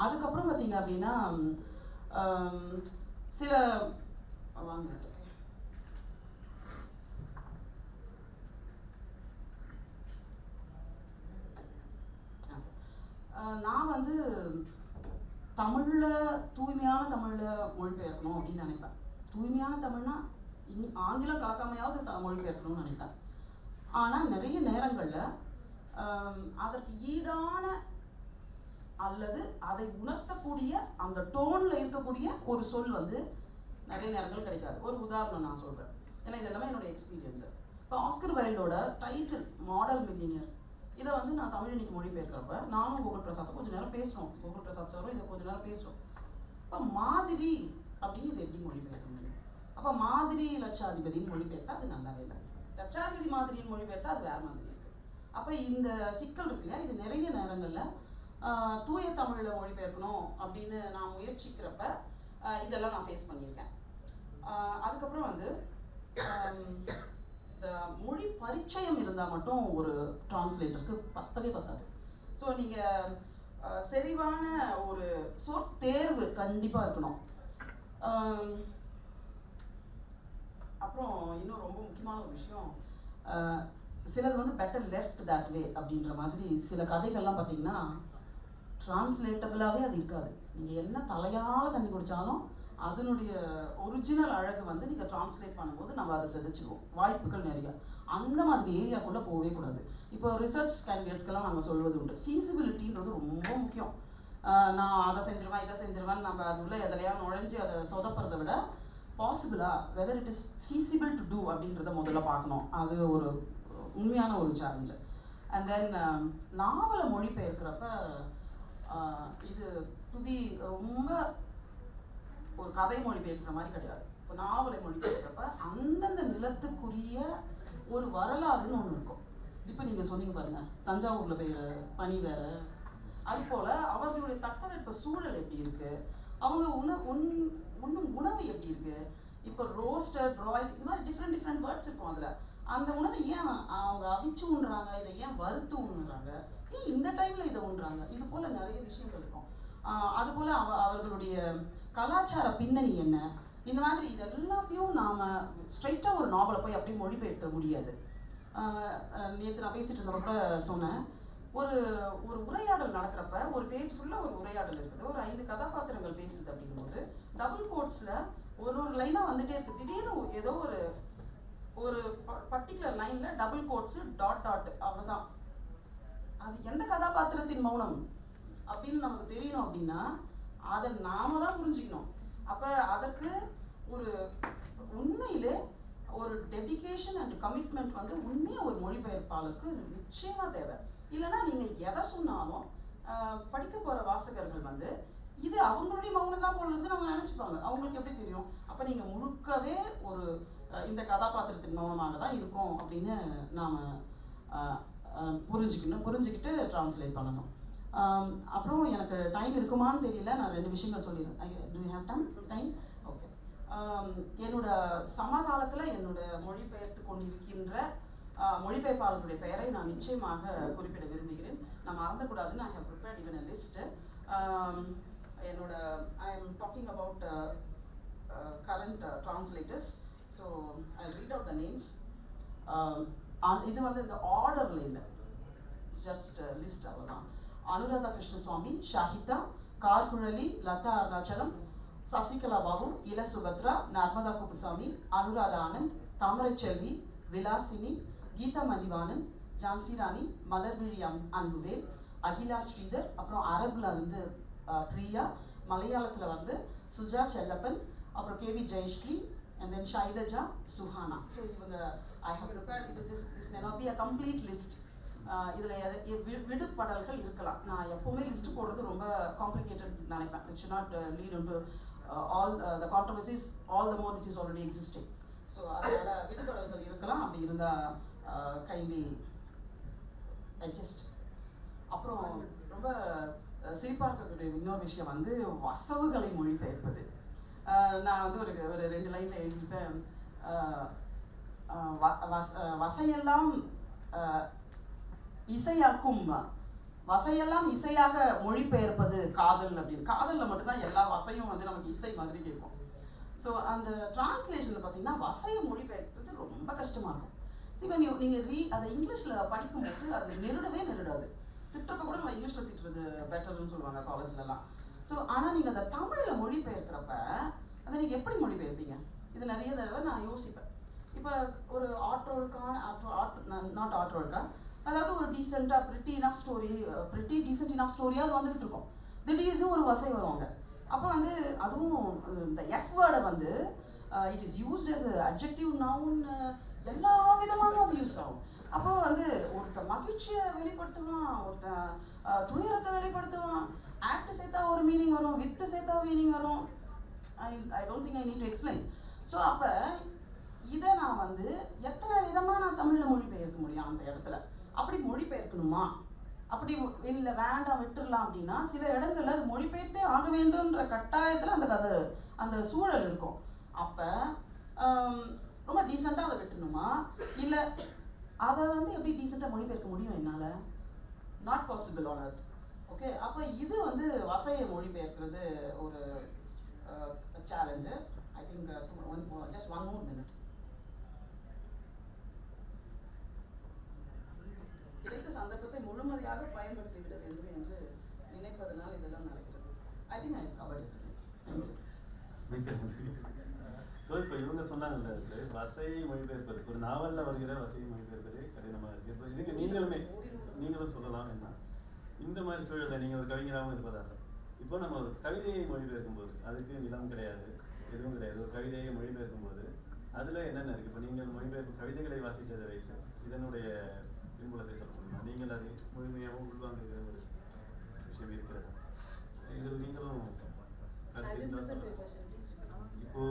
அதுக்கப்புறம் பார்த்தீங்க அப்படின்னா சில வாங்க நான் வந்து தமிழில் தூய்மையான தமிழில் மொழிபெயர்க்கணும் அப்படின்னு நினைப்பேன். தூய்மையான தமிழ்னா ஆங்கிலம் கலக்காமையாவது மொழிபெயர்க்கணும்னு நினைப்பேன். ஆனால் நிறைய நேரங்களில் அதற்கு ஈடான அல்லது அதை உணர்த்தக்கூடிய அந்த டோனில் இருக்கக்கூடிய ஒரு சொல் வந்து நிறைய நேரங்கள் கிடைக்காது. ஒரு உதாரணம் நான் சொல்கிறேன், ஏன்னா இது எல்லாமே என்னோடய எக்ஸ்பீரியன்ஸு. இப்போ ஆஸ்கர் வைல்டோட டைட்டில் மாடல் மில்லினியர், இதை வந்து நான் தமிழ் இன்னைக்கு மொழிபெயர்க்கிறப்ப நானும் கோகுல் பிரசாத்தை கொஞ்சம் நேரம் பேசுகிறோம், கோகுல் பிரசாத் சாரும் இதை கொஞ்சம் நேரம் பேசுகிறோம். இப்போ மாதிரி அப்படின்னு இதை எப்படி மொழிபெயர்க்க முடியும்? அப்போ மாதிரி லட்சாதிபதினு மொழிபெயர்த்தா அது நல்லாவே இல்லை, லட்சாதிபதி மாதிரின்னு மொழிபெயர்த்தா அது வேறு மாதிரி இருக்குது. அப்போ இந்த சிக்கல் இருக்கு இல்லையா, இது நிறைய நேரங்களில் தூய தமிழில் மொழிபெயர்க்கணும் அப்படின்னு நான் முயற்சிக்கிறப்ப இதெல்லாம் நான் ஃபேஸ் பண்ணியிருக்கேன். அதுக்கப்புறம் வந்து இந்த மொழி பரிச்சயம் இருந்தால் மட்டும் ஒரு டிரான்ஸ்லேட்டருக்கு பத்தவே பத்தாது. ஸோ நீங்கள் செறிவான ஒரு சொற்தேர்வு கண்டிப்பாக இருக்கணும். அப்புறம் இன்னும் ரொம்ப முக்கியமான ஒரு விஷயம், சிலது வந்து பெட்டர் லெஃப்ட் தட் வே அப்படின்ற மாதிரி சில கதைகள்லாம் பார்த்தீங்கன்னா டிரான்ஸ்லேட்டபிளாகவே அது இருக்காது. நீங்கள் என்ன தலையால் தண்ணி குடித்தாலும் அதனுடைய ஒரிஜினல் அழகு வந்து நீங்கள் டிரான்ஸ்லேட் பண்ணும்போது நம்ம அதை செதுச்சிடுவோம், வாய்ப்புகள் நிறையா. அந்த மாதிரி ஏரியாக்குள்ளே போகவே கூடாது. இப்போ ரிசர்ச் கேண்டிடேட்ஸ்க்கெல்லாம் நாங்கள் சொல்வது உண்டு, ஃபீஸிபிலிட்டின்றது ரொம்ப முக்கியம். நான் அதை செஞ்சிருவேன் இதை செஞ்சிருவேன் நம்ம அது உள்ள எதிலையா நுழைஞ்சி அதை சொதப்புறதை விட பாசிபிளா whether it is feasible to do அப்படின்றத முதல்ல பார்க்கணும். அது ஒரு உண்மையான ஒரு சேலஞ்சு. அண்ட் தென் நாவலை மொழிபெயர்க்கிறப்ப இது டு பி ரொம்ப ஒரு கதை மொழிபெயர்க்கிற மாதிரி கிடையாது. இப்போ நாவலை மொழிபெயர்க்கிறப்ப அந்தந்த நிலத்துக்குரிய ஒரு வரலாறுன்னு ஒன்று இருக்கும். இப்போ நீங்கள் சொன்னீங்க பாருங்கள், தஞ்சாவூரில் பெய்கிற பனி வேற, அதுபோல் அவர்களுடைய தட்பவெப்ப சூழல் எப்படி இருக்குது, அவங்க உண்ணும் உணவு எப்படி இருக்குது. இப்போ ரோஸ்டட், ராயல், இந்த மாதிரி டிஃப்ரெண்ட் வேர்ட்ஸ் இருக்கும். அதில் அந்த உணவை ஏன் அவங்க அவிச்சு உண்ணுறாங்க, இதை ஏன் வறுத்து உண்ணுறாங்க, ஏன் இந்த டைமில் இதை உண்ணுறாங்க, இது போல் நிறைய விஷயங்கள் இருக்கும். அதுபோல் அவர்களுடைய கலாச்சார பின்னணி என்ன, இந்த மாதிரி இது எல்லாத்தையும் நாம் ஸ்ட்ரைட்டாக ஒரு நாவலை போய் அப்படியே மொழிபெயர்த்த முடியாது. நேற்று நான் பேசிகிட்டு இருந்தப்ப கூட சொன்னேன், ஒரு உரையாடல் நடக்கிறப்ப ஒரு பேஜ் ஃபுல்லாக ஒரு உரையாடல் இருக்குது, ஒரு 5 கதாபாத்திரங்கள் பேசுது அப்படிங்கும்போது டபுள் கோட்ஸில் ஒரு லைனாக வந்துகிட்டே இருக்குது. திடீர்னு ஏதோ ஒரு பர்டிகுலர் லைனில் டபுள் கோட்ஸு டாட் அவ்வளோதான். அது எந்த கதாபாத்திரத்தின் மௌனம் அப்படின்னு நமக்கு தெரியணும். அப்படின்னா அதை நாம தான் புரிஞ்சுக்கணும். அப்போ அதற்கு ஒரு உண்மையிலே ஒரு டெடிகேஷன் அண்ட் கமிட்மெண்ட் வந்து உண்மையாக ஒரு மொழிபெயர்ப்பாளருக்கு நிச்சயமாக தேவை. இல்லைன்னா நீங்கள் எதை சொன்னாலும் படிக்க போகிற வாசகர்கள் வந்து இது அவங்களுடைய மௌனம் தான் போடுறது அவங்க நினச்சிப்பாங்க. அவங்களுக்கு எப்படி தெரியும்? அப்போ நீங்கள் முழுக்கவே ஒரு இந்த கதாபாத்திரத்தின் மௌனமாக தான் இருக்கும் அப்படின்னு நாம் புரிஞ்சுக்கிட்டு ட்ரான்ஸ்லேட் பண்ணணும். அப்புறம் எனக்கு டைம் இருக்குமான்னு தெரியல, நான் 2 விஷயங்கள் சொல்லிடுறேன். To you have time? Okay. என்னோட சமகாலத்தில் என்னோட மொழிபெயர்த்து கொண்டிருக்கின்ற மொழிபெயர்ப்பாளர்களுடைய பெயரை நான் நிச்சயமாக குறிப்பிட விரும்புகிறேன். நான் மறந்துக்கூடாதுன்னு I have prepared even a list. என்னோட I am talking about current translators. So I'll read out the names. இது வந்து இந்த ஆர்டரில் இல்லை, ஜஸ்ட் லிஸ்ட் அவ்வளோதான். அனுராதா கிருஷ்ணசுவாமி, ஷாஹிதா, கார்குழலி, லதா அருணாச்சலம், சசிகலா பாபு, இல சுபத்ரா, நர்மதா குப்புசாமி, அனுராதா ஆனந்த், தாமரை செல்வி, விலாசினி, கீதா மதிவானன், ஜான்சி ராணி, மலர்விழி அன்புவேல், அகிலா ஸ்ரீதர், அப்புறம் அரபில் வந்து பிரியா, மலையாளத்தில் வந்து சுஜா செல்லப்பன், அப்புறம் K V Jayashree, and then Shailaja, Suhana. So இவங்க I have prepared this may not be a complete list. இதில் விடுபடல்கள் இருக்கலாம். நான் எப்போவுமே லிஸ்ட் போடுறது ரொம்ப காம்ப்ளிகேட்டட் நினைப்பேன். It should not lead into all the controversies, all the more which is already existing. So அதனால் விடுபடல்கள் இருக்கலாம். அப்படி இருந்தால் கைண்ட்லி அட்ஜஸ்ட். அப்புறம் ரொம்ப சிரிப்பாக இருக்கக்கூடிய இன்னொரு விஷயம் வந்து வசவுகளை மொழிபெயர்ப்பது. நான் வந்து ஒரு 2 லைனில் எழுதியிருப்பேன். வசையெல்லாம் இசையாக்கும், வசையெல்லாம் இசையாக மொழிபெயர்ப்பது காதல் அப்படின்னு. காதலில் மட்டும்தான் எல்லா வசையும் வந்து நமக்கு இசை மாதிரி கேட்கும். ஸோ அந்த டிரான்ஸ்லேஷனில் பார்த்தீங்கன்னா வசையை மொழிபெயர்ப்பது ரொம்ப கஷ்டமாக இருக்கும். இப்போ நீங்கள் அதை இங்கிலீஷில் படிக்கும்போது அது நெருடாது. திட்டுறப்ப கூட நம்ம இங்கிலீஷில் திட்டுறது பெட்டர்னு சொல்லுவாங்க காலேஜ்லலாம். ஸோ ஆனால் நீங்கள் அதை தமிழில் மொழிபெயர்க்கிறப்ப அதை நீங்கள் எப்படி மொழிபெயர்ப்பீங்க? இது நிறைய தடவை நான் யோசிப்பேன். இப்போ ஒரு ஆர்ட்ரோல்கான நாட் ஆர்ட்ரோல்கா, அதாவது ஒரு டீசெண்டாக டீசென்ட் இனஃப் ஸ்டோரியாக அது வந்துகிட்டு இருக்கும். திடீர்னு ஒரு வசை வருவாங்க. அப்போ வந்து அதுவும் இந்த எஃப் வேர்டை வந்து it is used as adjective, noun, எல்லா விதமாகவும் அது யூஸ் ஆகும். அப்போ வந்து ஒருத்தர் மகிழ்ச்சியை வெளிப்படுத்துவான், ஒருத்தன் துயரத்தை வெளிப்படுத்துவான். ஆக்ட் சேர்த்தா ஒரு மீனிங் வரும், வித்து சேர்த்தா மீனிங் வரும். I don't think I need to explain. So அப்போ இதை நான் வந்து எத்தனை விதமாக நான் தமிழில் மொழிபெயர்க்க முடியும் அந்த இடத்துல? அப்படி மொழிபெயர்க்கணுமா? அப்படி இல்லை வேண்டாம் விட்டுடலாம் அப்படின்னா சில இடங்களில் அது மொழிபெயர்த்தே ஆக வேண்டும்ன்ற கட்டாயத்தில் அந்த சூழல் இருக்கும். அப்போ ரொம்ப டீசெண்டாக அதை விட்டுணுமா? இல்லை அதை வந்து எப்படி டீசெண்டாக மொழிபெயர்க்க முடியும் என்னால்? Not possible on earth. Okay, அப்போ இது வந்து வசையை மொழிபெயர்க்கிறது ஒரு challenge. I think just 1 more minute. கிடைத்த சந்தர்ப்பத்தை முழுமையாக பயன்படுத்தி விட வேண்டும் என்று நினைப்பதனால் இதெல்லாம் நடக்கிறது. I think I covert everything. Thank you. மிக்க நன்றி. ஸோ இப்போ இவங்க சொன்னாங்கல்ல சார், வசையை மொழிபெயர்ப்பது, ஒரு நாவலில் வருகிற வசையை மொழிபெயர்ப்பதே கடினமாக இருக்குது. இப்போ இதுக்கு நீங்களும் சொல்லலாம் என்ன, இந்த மாதிரி சூழலில் நீங்கள் ஒரு கவிஞராகவும் இருப்பதால் இப்போ நம்ம ஒரு கவிதையை மொழிபெயர்க்கும்போது அதுக்கு நிலம் கிடையாது, எதுவும் கிடையாது. ஒரு கவிதையை மொழிபெயர்க்கும்போது அதில் என்னென்ன இருக்குது? இப்போ நீங்கள் மொழிபெயர்ப்பு கவிதைகளை வாசித்ததை வைத்து இதனுடைய பின்புலத்தை சொல்ல முடியுமா? நீங்கள் அதை முழுமையாகவும் உள்வாங்குகிற ஒரு விஷயம் இருக்கிறதா? இதில் நீங்களும் கருத்து. இப்போ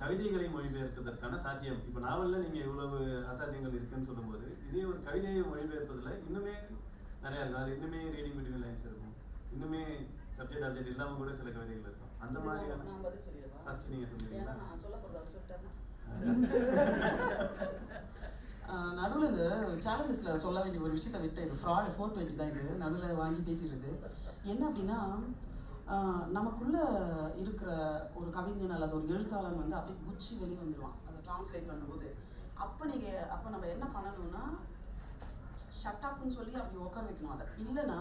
கவிதைகளை மொழிபெயர்ப்பதற்கான சாத்தியம், இப்போ நாவலில் நீங்கள் இவ்வளவு அசாத்தியங்கள் இருக்குன்னு சொல்லும்போது இதே ஒரு கவிதையை மொழிபெயர்ப்பதில் இன்னுமே நிறையா இருக்கும். அதில் இன்னுமே ரீடிங் பிட்வீன் லைன்ஸ் இருக்கும், இன்னுமே சப்ஜெக்ட் ஆப்ஜெக்ட் இல்லாமல் கூட சில கவிதைகள் இருக்கும். அந்த மாதிரியான ஃபர்ஸ்ட் நீங்கள் சொல்லுவீங்களா? நடுவில் இந்த சேலஞ்சஸில் சொல்ல வேண்டிய ஒரு விஷயத்தை விட்டு, இது ஃப்ராட் 420 தான். இது நடுவில் வாங்கி பேசிடுறது என்ன அப்படின்னா, நமக்குள்ளே இருக்கிற ஒரு கவிஞன் அல்லது ஒரு எழுத்தாளன் வந்து அப்படியே குச்சி வெளியே வந்துடுவான் அதை ட்ரான்ஸ்லேட் பண்ணும்போது. அப்போ நம்ம என்ன பண்ணணும்னா ஷட்டப்னு சொல்லி அப்படி உட்கார வைக்கணும். அதை இல்லைன்னா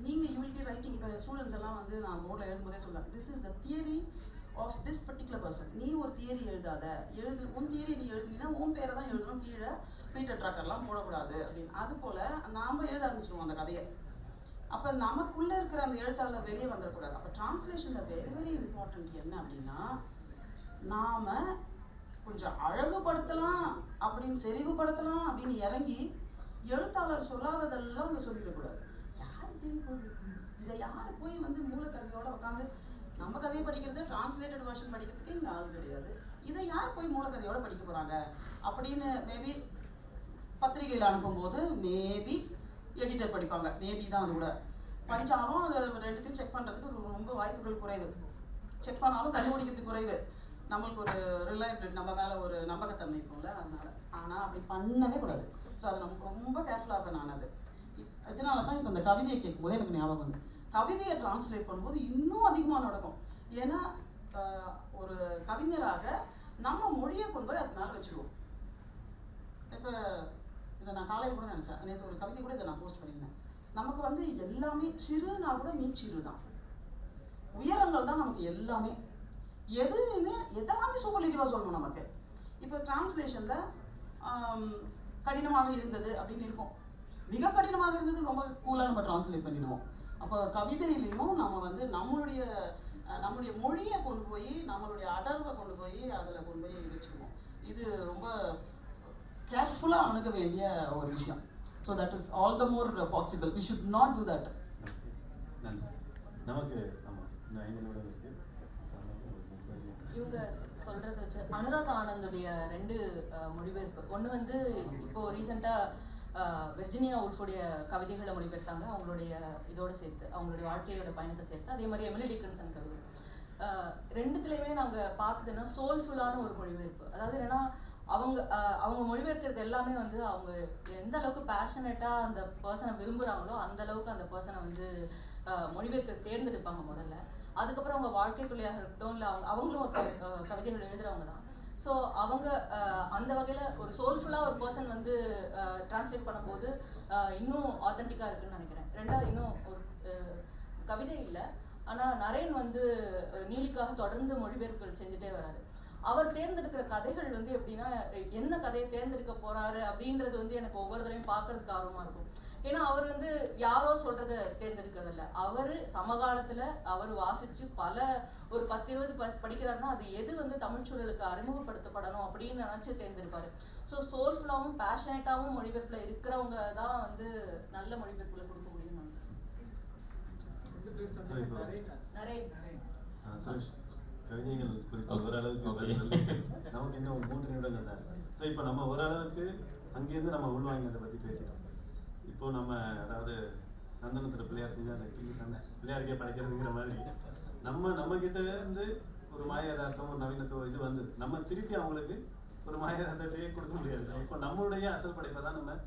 நீங்கள் யூ வில் பி ரைட்டிங். இப்போ ஸ்டூடெண்ட்ஸ் எல்லாம் வந்து நான் போர்டில் எழுதும்போதே சொல்லுவேன், this is the theory of this particular person. நீ ஒரு தியரி எழுதாத, உன் தியரி நீ எழுதுனீங்கன்னா உன் பேரை தான் எழுதணும், கீழே பீட்டர் ட்ராக்கர்லாம் போடக்கூடாது அப்படின்னு. அது போல் நாம் எழுத ஆரம்பிச்சிடுவோம் அந்த கதையை. அப்போ நமக்குள்ளே இருக்கிற அந்த எழுத்தாளர் வெளியே வந்துடக்கூடாது. அப்போ டிரான்ஸ்லேஷனில் வெரி வெரி இம்பார்ட்டண்ட் என்ன அப்படின்னா, நாம் கொஞ்சம் அழகுபடுத்தலாம் அப்படின்னு செறிவுபடுத்தலாம் அப்படின்னு இறங்கி எழுத்தாளர் சொல்லாததெல்லாம் அங்கே சொல்லிடக்கூடாது. யாருக்கு தெரிய போகுது? இதை யார் போய் வந்து மூலக்கதையோடு உட்காந்து நம்ம கதையை படிக்கிறது, டிரான்ஸ்லேட்டட் வெர்ஷன் படிக்கிறதுக்கு இங்கே ஆள் கிடையாது. இதை யார் போய் மூலக்கதையோடு படிக்க போகிறாங்க அப்படின்னு மேபி பத்திரிகையில் அனுப்பும்போது மேபி எடிட்டர் படிப்பாங்க, மேபி தான். அது கூட படித்தாலும் அது ரெண்டுத்தையும் செக் பண்ணுறதுக்கு ரொம்ப வாய்ப்புகள் குறைவு. செக் பண்ணாலும் கண்டுபிடிக்கிறதுக்கு குறைவு. நம்மளுக்கு ஒரு ரிலையபிலிட்டி, நம்ம மேலே ஒரு நம்பகத்தன்மை இருக்கும்ல, அதனால். ஆனால் அப்படி பண்ணவே கூடாது. ஸோ அது நமக்கு ரொம்ப கேர்ஃபுல்லாக இருப்பேன் நான். அது இதனால தான் இப்போ இந்த கவிதையை கேட்கும்போது எனக்கு ஞாபகம் வந்து, கவிதையை டிரான்ஸ்லேட் பண்ணும்போது இன்னும் அதிகமாக நடக்கும். ஏன்னா ஒரு கவிஞராக நம்ம மொழியை கொண்டு போய் அது மேலே வச்சுருவோம். இப்போ இதை நான் காலையில் கூட நினச்சேன், நேற்று ஒரு கவிதை கூட இதை நான் போஸ்ட் பண்ணியிருந்தேன். நமக்கு வந்து எல்லாமே சிறுனா கூட மீச்சிறு தான், உயரங்கள் தான் நமக்கு எல்லாமே. எதுவுமே எதெல்லாமே சூப்பர்லேட்டிவாக சொல்லணும் நமக்கு. இப்போ டிரான்ஸ்லேஷனில் கடினமாக இருந்தது அப்படின்னு இருக்கும், மிக கடினமாக இருந்தது ரொம்ப கூலாக நம்ம டிரான்ஸ்லேட் பண்ணிடுவோம். அப்போ கவிதையிலையும் நம்ம வந்து நம்மளுடைய நம்முடைய மொழியை கொண்டு போய் நம்மளுடைய அடர்வை கொண்டு போய் அதில் கொண்டு போய் வச்சுக்குவோம். இது ரொம்ப கேர்ஃபுல்லாக அணுக வேண்டிய ஒரு விஷயம். So that is all the more possible. We should not do that. நன்றி. நமக்கு ஆமாம் இன்னும் 5 நிமிடம் இருக்கு. இவங்க சொல்றது வச்சு அனுராதா ஆனந்துடைய 2 மொழிபெயர்ப்பு. ஒன்று வந்து இப்போ ரீசெண்டாக வெர்ஜினியா உல்ஃபுடைய கவிதைகளை மொழிபெயர்த்தாங்க, அவங்களுடைய இதோட சேர்த்து, அவங்களுடைய வாழ்க்கையோட பயணத்தை சேர்த்து. அதே மாதிரி எமிலி டிக்கன்சன் கவிதை. ரெண்டுத்துலேயுமே நாங்கள் பார்த்ததுன்னா சோல்ஃபுல்லான ஒரு மொழிபெயர்ப்பு. அதாவது என்னன்னா அவங்க மொழிபெயர்க்கிறது எல்லாமே வந்து அவங்க எந்த அளவுக்கு பேஷனேட்டாக அந்த பர்சனை விரும்புகிறாங்களோ அந்த அளவுக்கு அந்த பர்சனை வந்து மொழிபெயர்க்க தேர்ந்தெடுப்பாங்க முதல்ல. அதுக்கப்புறம் அவங்க வாழ்க்கைக்குள்ளையாக இருக்கட்டும், இல்லை அவங்களும் ஒரு கவிதைகள் எழுதுகிறவங்க தான். ஸோ அவங்க அந்த வகையில் ஒரு சோல்ஃபுல்லாக ஒரு பர்சன் வந்து டிரான்ஸ்லேட் பண்ணும்போது இன்னும் ஆத்தென்டிக்காக இருக்குன்னு நினைக்கிறேன். ரெண்டாவது இன்னும் ஒரு கவிதை இல்லை, ஆனால் நரேன் வந்து நீலிக்காக தொடர்ந்து மொழிபெயர்ப்புகள் செஞ்சுட்டே வராரு. அவர் தேர்ந்தெடுக்கிற கதைகள் வந்து எப்படின்னா என்ன கதையை தேர்ந்தெடுக்க போறாரு அப்படின்றது வந்து எனக்கு ஒவ்வொரு தடவையும் பார்க்கறதுக்கு ஆர்வமா இருக்கும். ஏன்னா அவர் வந்து யாரோ சொல்றதை தேர்ந்தெடுக்கிறதில்ல. அவர் சமகாலத்துல அவர் வாசிச்சு பல ஒரு 10-20 படிக்கிறாருன்னா அது எது வந்து தமிழ் சூழலுக்கு அறிமுகப்படுத்தப்படணும் அப்படின்னு நினைச்சு தேர்ந்தெடுப்பாரு. ஸோ சோல்ஃபுல்லாகவும் பேஷனேட்டாகவும் மொழிபெயர்ப்புல இருக்கிறவங்க தான் வந்து நல்ல மொழிபெயர்ப்புல கொடுக்க முடியும். கவிதைகள் குறித்து ஓரளவுக்கு நமக்கு இன்னும் 3 நிமிடங்கள் தான் இருக்கு. ஸோ இப்போ நம்ம ஓரளவுக்கு அங்கேருந்து நம்ம உள்வாங்கினதை பற்றி பேசிட்டோம். இப்போ நம்ம அதாவது சந்தனத்தில் பிள்ளையார் செஞ்சு அந்த கிளி பிள்ளையாருக்கே படைக்கிறதுங்கிற மாதிரி நம்ம கிட்ட இருந்து ஒரு மாய யதார்த்தம், ஒரு நவீனத்துவம் இது வந்து நம்ம திருப்பி அவங்களுக்கு ஒரு மாய யதார்த்தத்தையே கொடுக்க முடியாது. இப்போ நம்மளுடைய அசல் படைப்பை தான் நம்ம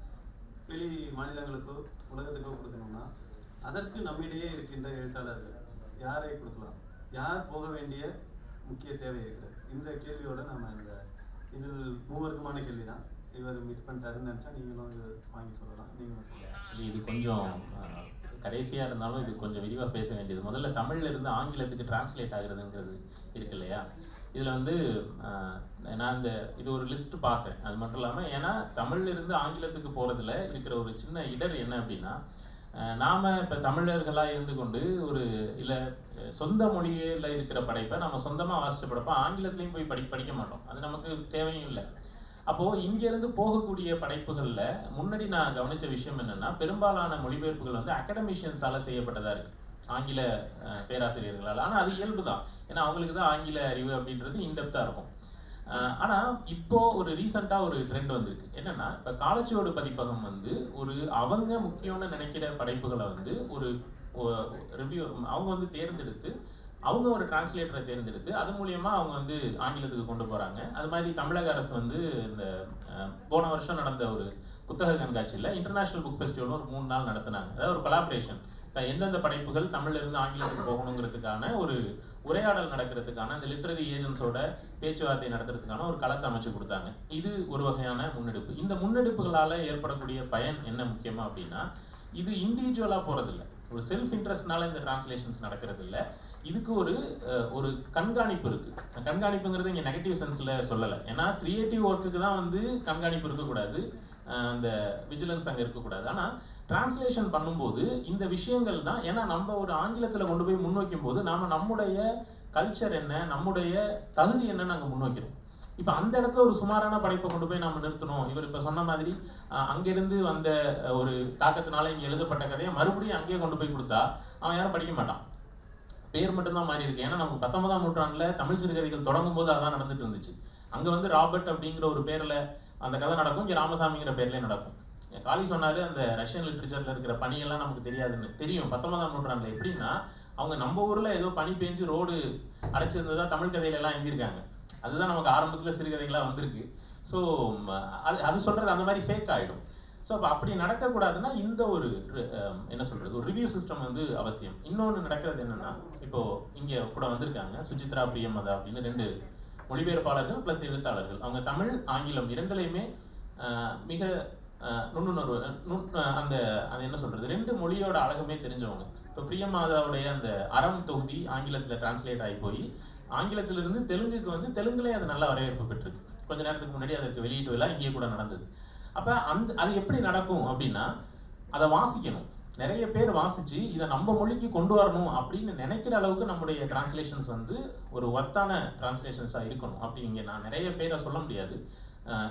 வெளி மாநிலங்களுக்கோ உலகத்துக்கோ கொடுக்கணும்னா அதற்கு நம்மிடையே இருக்கின்ற எழுத்தாளர்கள் யாரை கொடுக்கலாம், யார் போக வேண்டிய முக்கிய தேவை இருக்கிறது? இந்த கேள்வியோட நம்ம இதில் மூவருக்குமான கேள்வி தான். இவர் மிஸ் பண்ணிட்டாருன்னு நினச்சா நீங்களும் இது வாங்கி சொல்லலாம், நீங்களும் சொல்லலாம். ஆக்சுவலி இது கொஞ்சம் கடைசியாக இருந்தாலும் இது கொஞ்சம் விரிவாக பேச வேண்டியது. முதல்ல தமிழ்ல இருந்து ஆங்கிலத்துக்கு டிரான்ஸ்லேட் ஆகுறதுங்கிறது இருக்கு இல்லையா? இதில் வந்து நான் இது ஒரு லிஸ்ட் பார்த்தேன். அது மட்டும் இல்லாமல் ஏன்னா தமிழ்ல இருந்து ஆங்கிலத்துக்கு போகிறதுல இருக்கிற ஒரு சின்ன இடர் என்ன அப்படின்னா, நாம் இப்போ தமிழர்களாக இருந்து கொண்டு ஒரு இல்லை சொந்த மொழியில் இருக்கிற படைப்பை நம்ம சொந்தமாக வாசித்த படைப்பை ஆங்கிலத்துலேயும் போய் படிக்க மாட்டோம். அது நமக்கு தேவையும் இல்லை. அப்போது இங்கேருந்து போகக்கூடிய படைப்புகளில் முன்னாடி நான் கவனித்த விஷயம் என்னென்னா, பெரும்பாலான மொழிபெயர்ப்புகள் வந்து அகடமிஷியன்ஸால் செய்யப்பட்டதாக இருக்குது, ஆங்கில பேராசிரியர்களால். ஆனால் அது இயல்பு தான், ஏன்னா அவங்களுக்கு தான் ஆங்கில அறிவு அப்படின்றது இன்டெப்த்தாக இருக்கும். ஆனால் இப்போது ஒரு ரீசெண்டாக ஒரு ட்ரெண்ட் வந்திருக்கு. என்னென்னா, இப்போ காலச்சுவடு பதிப்பகம் வந்து அவங்க முக்கியம்னு நினைக்கிற படைப்புகளை வந்து ஒரு ரிவ்யூ அவங்க வந்து தேர்ந்தெடுத்து அவங்க ஒரு டிரான்ஸ்லேட்டரை தேர்ந்தெடுத்து அது மூலியமாக அவங்க வந்து ஆங்கிலத்துக்கு கொண்டு போகிறாங்க. அது மாதிரி தமிழக அரசு வந்து இந்த போன வருஷம் நடந்த ஒரு புத்தக கண்காட்சியில் இன்டர்நேஷ்னல் புக் ஃபெஸ்டிவல் ஒரு 3 நாள் நடத்தினாங்க. அதாவது ஒரு கொலாபரேஷன், எந்தெந்த படைப்புகள் தமிழ்ல இருந்து ஆங்கிலத்துக்கு போகணுங்கிறதுக்கான ஒரு உரையாடல் நடக்கிறதுக்கான அந்த லிட்ரரி ஏஜென்ட்ஸோட பேச்சுவார்த்தை நடத்துறதுக்கான ஒரு களத்தை அமைச்சு கொடுத்தாங்க. இது ஒரு வகையான முன்னெடுப்பு. இந்த முன்னெடுப்புகளால் ஏற்படக்கூடிய பயன் என்ன முக்கியமா அப்படின்னா, இது இண்டிவிஜுவலாக போகிறதில்ல, ஒரு செல்ஃப் இன்ட்ரெஸ்ட்னால இந்த டிரான்ஸ்லேஷன்ஸ் நடக்கிறது இல்லை. இதுக்கு ஒரு கண்காணிப்பு இருக்கு. கண்காணிப்புங்கிறது இங்கே நெகட்டிவ் சென்ஸ்ல சொல்லலை, ஏன்னா கிரியேட்டிவ் ஒர்க்குக்கு தான் வந்து கண்காணிப்பு இருக்கக்கூடாது, அந்த விஜிலன்ஸ் அங்கே இருக்கக்கூடாது. ஆனால் டிரான்ஸ்லேஷன் பண்ணும்போது இந்த விஷயங்கள் தான், ஏன்னா நம்ம ஒரு ஆங்கிலத்தில் கொண்டு போய் முன்வைக்கும் போது நாம் நம்முடைய கல்ச்சர் என்ன, நம்முடைய தகுதி என்னன்னு நாங்கள் முன்வைக்கிறோம். இப்போ அந்த இடத்துல ஒரு சுமாரான படைப்பை கொண்டு போய் நம்ம நிறுத்தணும். இவர் இப்போ சொன்ன மாதிரி அங்கேருந்து வந்த ஒரு தாக்கத்தினால இங்கே எழுதப்பட்ட கதையை மறுபடியும் அங்கேயே கொண்டு போய் கொடுத்தா அவன் யாரும் படிக்க மாட்டான், பேர் மட்டும்தான் மாறி இருக்கு. ஏன்னா நமக்கு 19ஆம் நூற்றாண்டில் தமிழ் சிறுகதைகள் தொடங்கும் போது அதான் நடந்துட்டு இருந்துச்சு. அங்கே வந்து ராபர்ட் அப்படிங்கிற ஒரு பேரில் அந்த கதை நடக்கும், இங்கே ராமசாமிங்கிற பேர்லேயே நடக்கும். காளி சொன்னார், அந்த ரஷ்யன் லிட்ரேச்சரில் இருக்கிற பனியெல்லாம் நமக்கு தெரியாதுன்னு. தெரியும் 19ஆம் நூற்றாண்டில். எப்படின்னா, அவங்க நம்ம ஊரில் ஏதோ பனி பெஞ்சு ரோடு அரைச்சிருந்ததா தமிழ் கதையிலெல்லாம் எழுதியிருக்காங்க. அதுதான் நமக்கு ஆரம்பத்தில் சிறுகதைகளாக வந்திருக்கு. ஸோ அது சொல்கிறது அந்த மாதிரி ஃபேக் ஆகிடும். ஸோ அப்போ அப்படி நடக்கக்கூடாதுன்னா இந்த ஒரு என்ன சொல்கிறது, ஒரு ரிவ்யூ சிஸ்டம் வந்து அவசியம். இன்னொன்று நடக்கிறது என்னென்னா, இப்போது இங்கே கூட வந்திருக்காங்க சுசித்ரா பிரியமதா அப்படின்னு 2 மொழிபெயர்ப்பாளர்கள் ப்ளஸ் எழுத்தாளர்கள். அவங்க தமிழ் ஆங்கிலம் இரண்டுலையுமே மிக நுண்ணுணர்வு அந்த என்ன சொல்கிறது, 2 மொழியோட அழகுமே தெரிஞ்சவங்க. இப்போ பிரியமாதாவுடைய அந்த அறம் தொகுதி ஆங்கிலத்தில் டிரான்ஸ்லேட் ஆகி போய் ஆங்கிலத்திலிருந்து தெலுங்குக்கு வந்து தெலுங்குலேயே அது நல்ல வரவேற்பு பெற்றிருக்கு. கொஞ்ச நேரத்துக்கு முன்னாடி அதற்கு வெளியீட்டு விழா இங்கேயே கூட நடந்தது. அப்போ அது எப்படி நடக்கும் அப்படின்னா, அதை வாசிக்கணும். நிறைய பேர் வாசிச்சு இதை நம்ம மொழிக்கு கொண்டு வரணும் அப்படின்னு நினைக்கிற அளவுக்கு நம்முடைய டிரான்ஸ்லேஷன்ஸ் வந்து ஒரு ஒர்த்தான டிரான்ஸ்லேஷன்ஸாக இருக்கணும். அப்படி இங்கே நான் நிறைய பேரை சொல்ல முடியாது,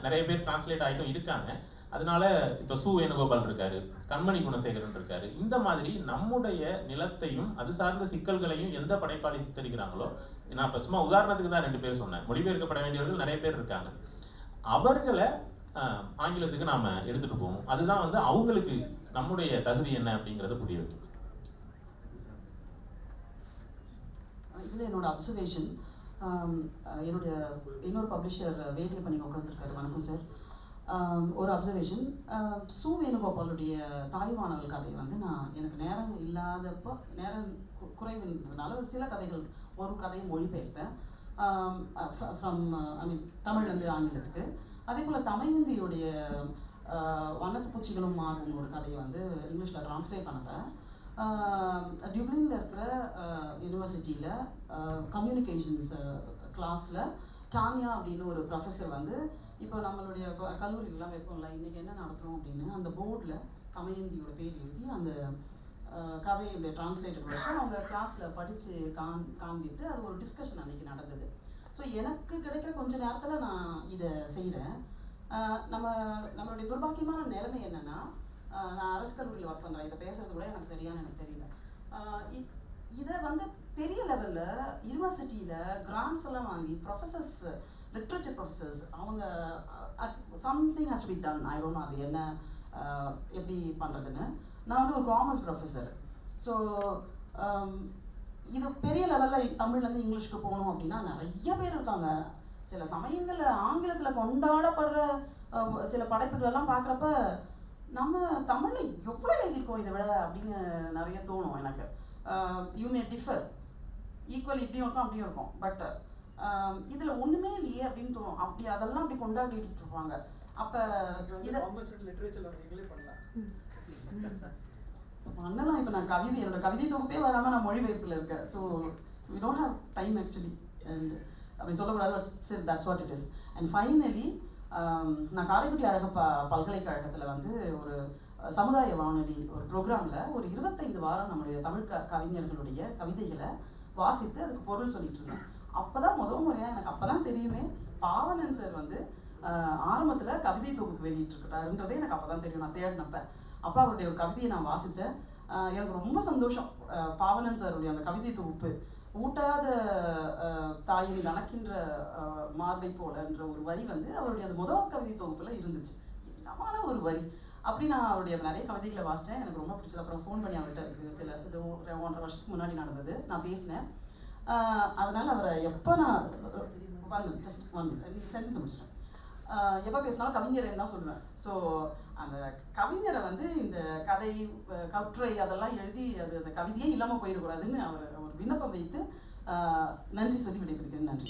நிறைய பேர் டிரான்ஸ்லேட் ஆகிட்டும் இருக்காங்க. அதனால இப்போ சு வேணுகோபால் இருக்காரு, கண்மணி குணசேகரன் இருக்காரு. இந்த மாதிரி நம்முடைய நிலத்தையும் அது சார்ந்த சிக்கல்களையும் எந்த படைப்பாளி சித்தரிக்கிறாங்களோ, நான் இப்போ சும்மா உதாரணத்துக்கு தான் 2 பேர் சொன்னேன், மொழிபெயர்க்கப்பட வேண்டியவர்கள் நிறைய பேர் இருக்காங்க. அவர்களை ஆங்கிலத்துக்கு நாம் எடுத்துகிட்டு போகணும். அதுதான் வந்து அவங்களுக்கு நம்முடைய தகுதி என்ன அப்படிங்கிறத புரிய வைக்கும். இதில் என்னோட அப்சர்வேஷன், என்னுடைய இன்னொரு பப்ளிஷர் வேடியை பண்ணி உட்காந்துருக்காரு, வணக்கம் சார். ஒரு அப்சர்வேஷன், சு வேணுகோபாலுடைய தாய்வானல் கதை வந்து எனக்கு நேரம் இல்லாதப்போ, நேரம் குறைவுன்றதுனால சில கதைகள், ஒரு கதையை மொழிபெயர்த்தேன் ஃப்ரம் தமிழ்லேருந்து ஆங்கிலத்துக்கு. அதே போல் தமயந்தியுடைய வண்ணத்து பூச்சிகளும் மாறும் ஒரு கதையை வந்து இங்கிலீஷில் ட்ரான்ஸ்லேட் பண்ணப்பேன். டியூப்ளினில் இருக்கிற யூனிவர்சிட்டியில் கம்யூனிகேஷன்ஸ் கிளாஸில் டானியா அப்படின்னு ஒரு ப்ரொஃபஸர் வந்து, இப்போ நம்மளுடைய கல்லூரிகள்லாம் வைப்போம்ல, இன்றைக்கி என்ன நடத்துகிறோம் அப்படின்னு அந்த போர்டில் தமயந்தியோட பேர் எழுதி அந்த கதையுடைய ட்ரான்ஸ்லேட்டட் வருஷன் அவங்க கிளாஸில் படித்து காண்பித்து அது ஒரு டிஸ்கஷன் அன்றைக்கி நடந்தது. ஸோ எனக்கு கிடைக்கிற கொஞ்ச நேரத்தில் நான் இதை செய்கிறேன். நம்மளுடைய துர்பாக்கியமான நிலைமை என்னென்னா, நான் அரசு கல்லூரியில் ஒர்க் பண்ணுறேன், இதை பேசுகிறது கூட எனக்கு சரியான எனக்கு தெரியல. இதை வந்து பெரிய லெவலில் யூனிவர்சிட்டியில் கிராண்ட்ஸ் எல்லாம் வாங்கி ப்ரொஃபஸர்ஸ், லிட்ரேச்சர் ப்ரொஃபஸர்ஸ், அவங்க something has to be done. I don't know அது என்ன எப்படி பண்ணுறதுன்னு. நான் வந்து ஒரு காமர்ஸ் ப்ரொஃபஸர். ஸோ இது பெரிய லெவலில் தமிழ்லேருந்து இங்கிலீஷ்க்கு போகணும் அப்படின்னா நிறைய பேர் இருக்காங்க. சில சமயங்களில் ஆங்கிலத்தில் கொண்டாடப்படுற சில படைப்புகளெல்லாம் பார்க்குறப்ப நம்ம தமிழில் எவ்வளோ எழுதியிருக்கோம் இதை விட அப்படின்னு நிறைய தோணும் எனக்கு. யூ மே டிஃபர், ஈக்குவல் இப்படியும் இருக்கும் அப்படியும் இருக்கும், பட் இதில் ஒன்றுமே இல்லையே அப்படின்னு தோணும். அதெல்லாம் அப்படி கொண்டாடிட்டு இருப்பாங்க. அப்போ இதை பண்ணலாம். இப்போ நான் என்னோட கவிதை தொகுப்பே வராமல் நான் மொழிபெயர்ப்பில் இருக்கேன். So we don't have time actually, and அப்படி சொல்லக்கூடாது, still that's what it is. And finally நான் காரைக்குடி அழகப்பா பல்கலைக்கழகத்தில் வந்து ஒரு சமுதாய வானொலி ஒரு ப்ரோக்ராமில் ஒரு 25 வாரம் நம்முடைய தமிழ் கவிஞர்களுடைய கவிதைகளை வாசித்து அதுக்கு பொருள் சொல்லிட்டு இருந்தேன். அப்போ தான் முறையாக எனக்கு அப்போ தான் தெரியுமே பாவனன் சார் வந்து ஆரம்பத்தில் கவிதை தொகுப்பு வெளியிட்டிருக்கிறாருன்றதே எனக்கு அப்போ தான் தெரியும். நான் தேடினப்ப அப்போ அவருடைய ஒரு கவிதையை நான் வாசித்தேன். எனக்கு ரொம்ப சந்தோஷம். பாவனன் சாருடைய அந்த கவிதை தொகுப்பு, ஊட்டாத தாயின் கணக்கின்ற மார்பை போலன்ற ஒரு வரி வந்து அவருடைய அந்த முதல் கவிதை தொகுப்பில் இருந்துச்சு. என்னமான ஒரு வரி. அப்படி நான் அவருடைய நிறைய கவிதைகளை வாசித்தேன், எனக்கு ரொம்ப பிடிச்சது. அப்புறம் ஃபோன் பண்ணி அவர்கிட்ட இது 1.5 வருஷத்துக்கு முன்னாடி நடந்தது, நான் பேசினேன். அதனால் அவரை எப்போ நான் ஜஸ்ட் ஒன் சென்டென்ஸ் முடிச்சிட்டேன். எப்போ பேசினாலும் கவிஞர்னு தான் சொல்லுவேன். ஸோ அந்த கவிஞரை வந்து இந்த கதை கட்டுரை அதெல்லாம் எழுதி அந்த கவிதையே இல்லாமல் போயிடக்கூடாதுன்னு அவர் ஒரு விண்ணப்பம் வைத்து நன்றி சொல்லி விடைபெறுகிறேன். நன்றி.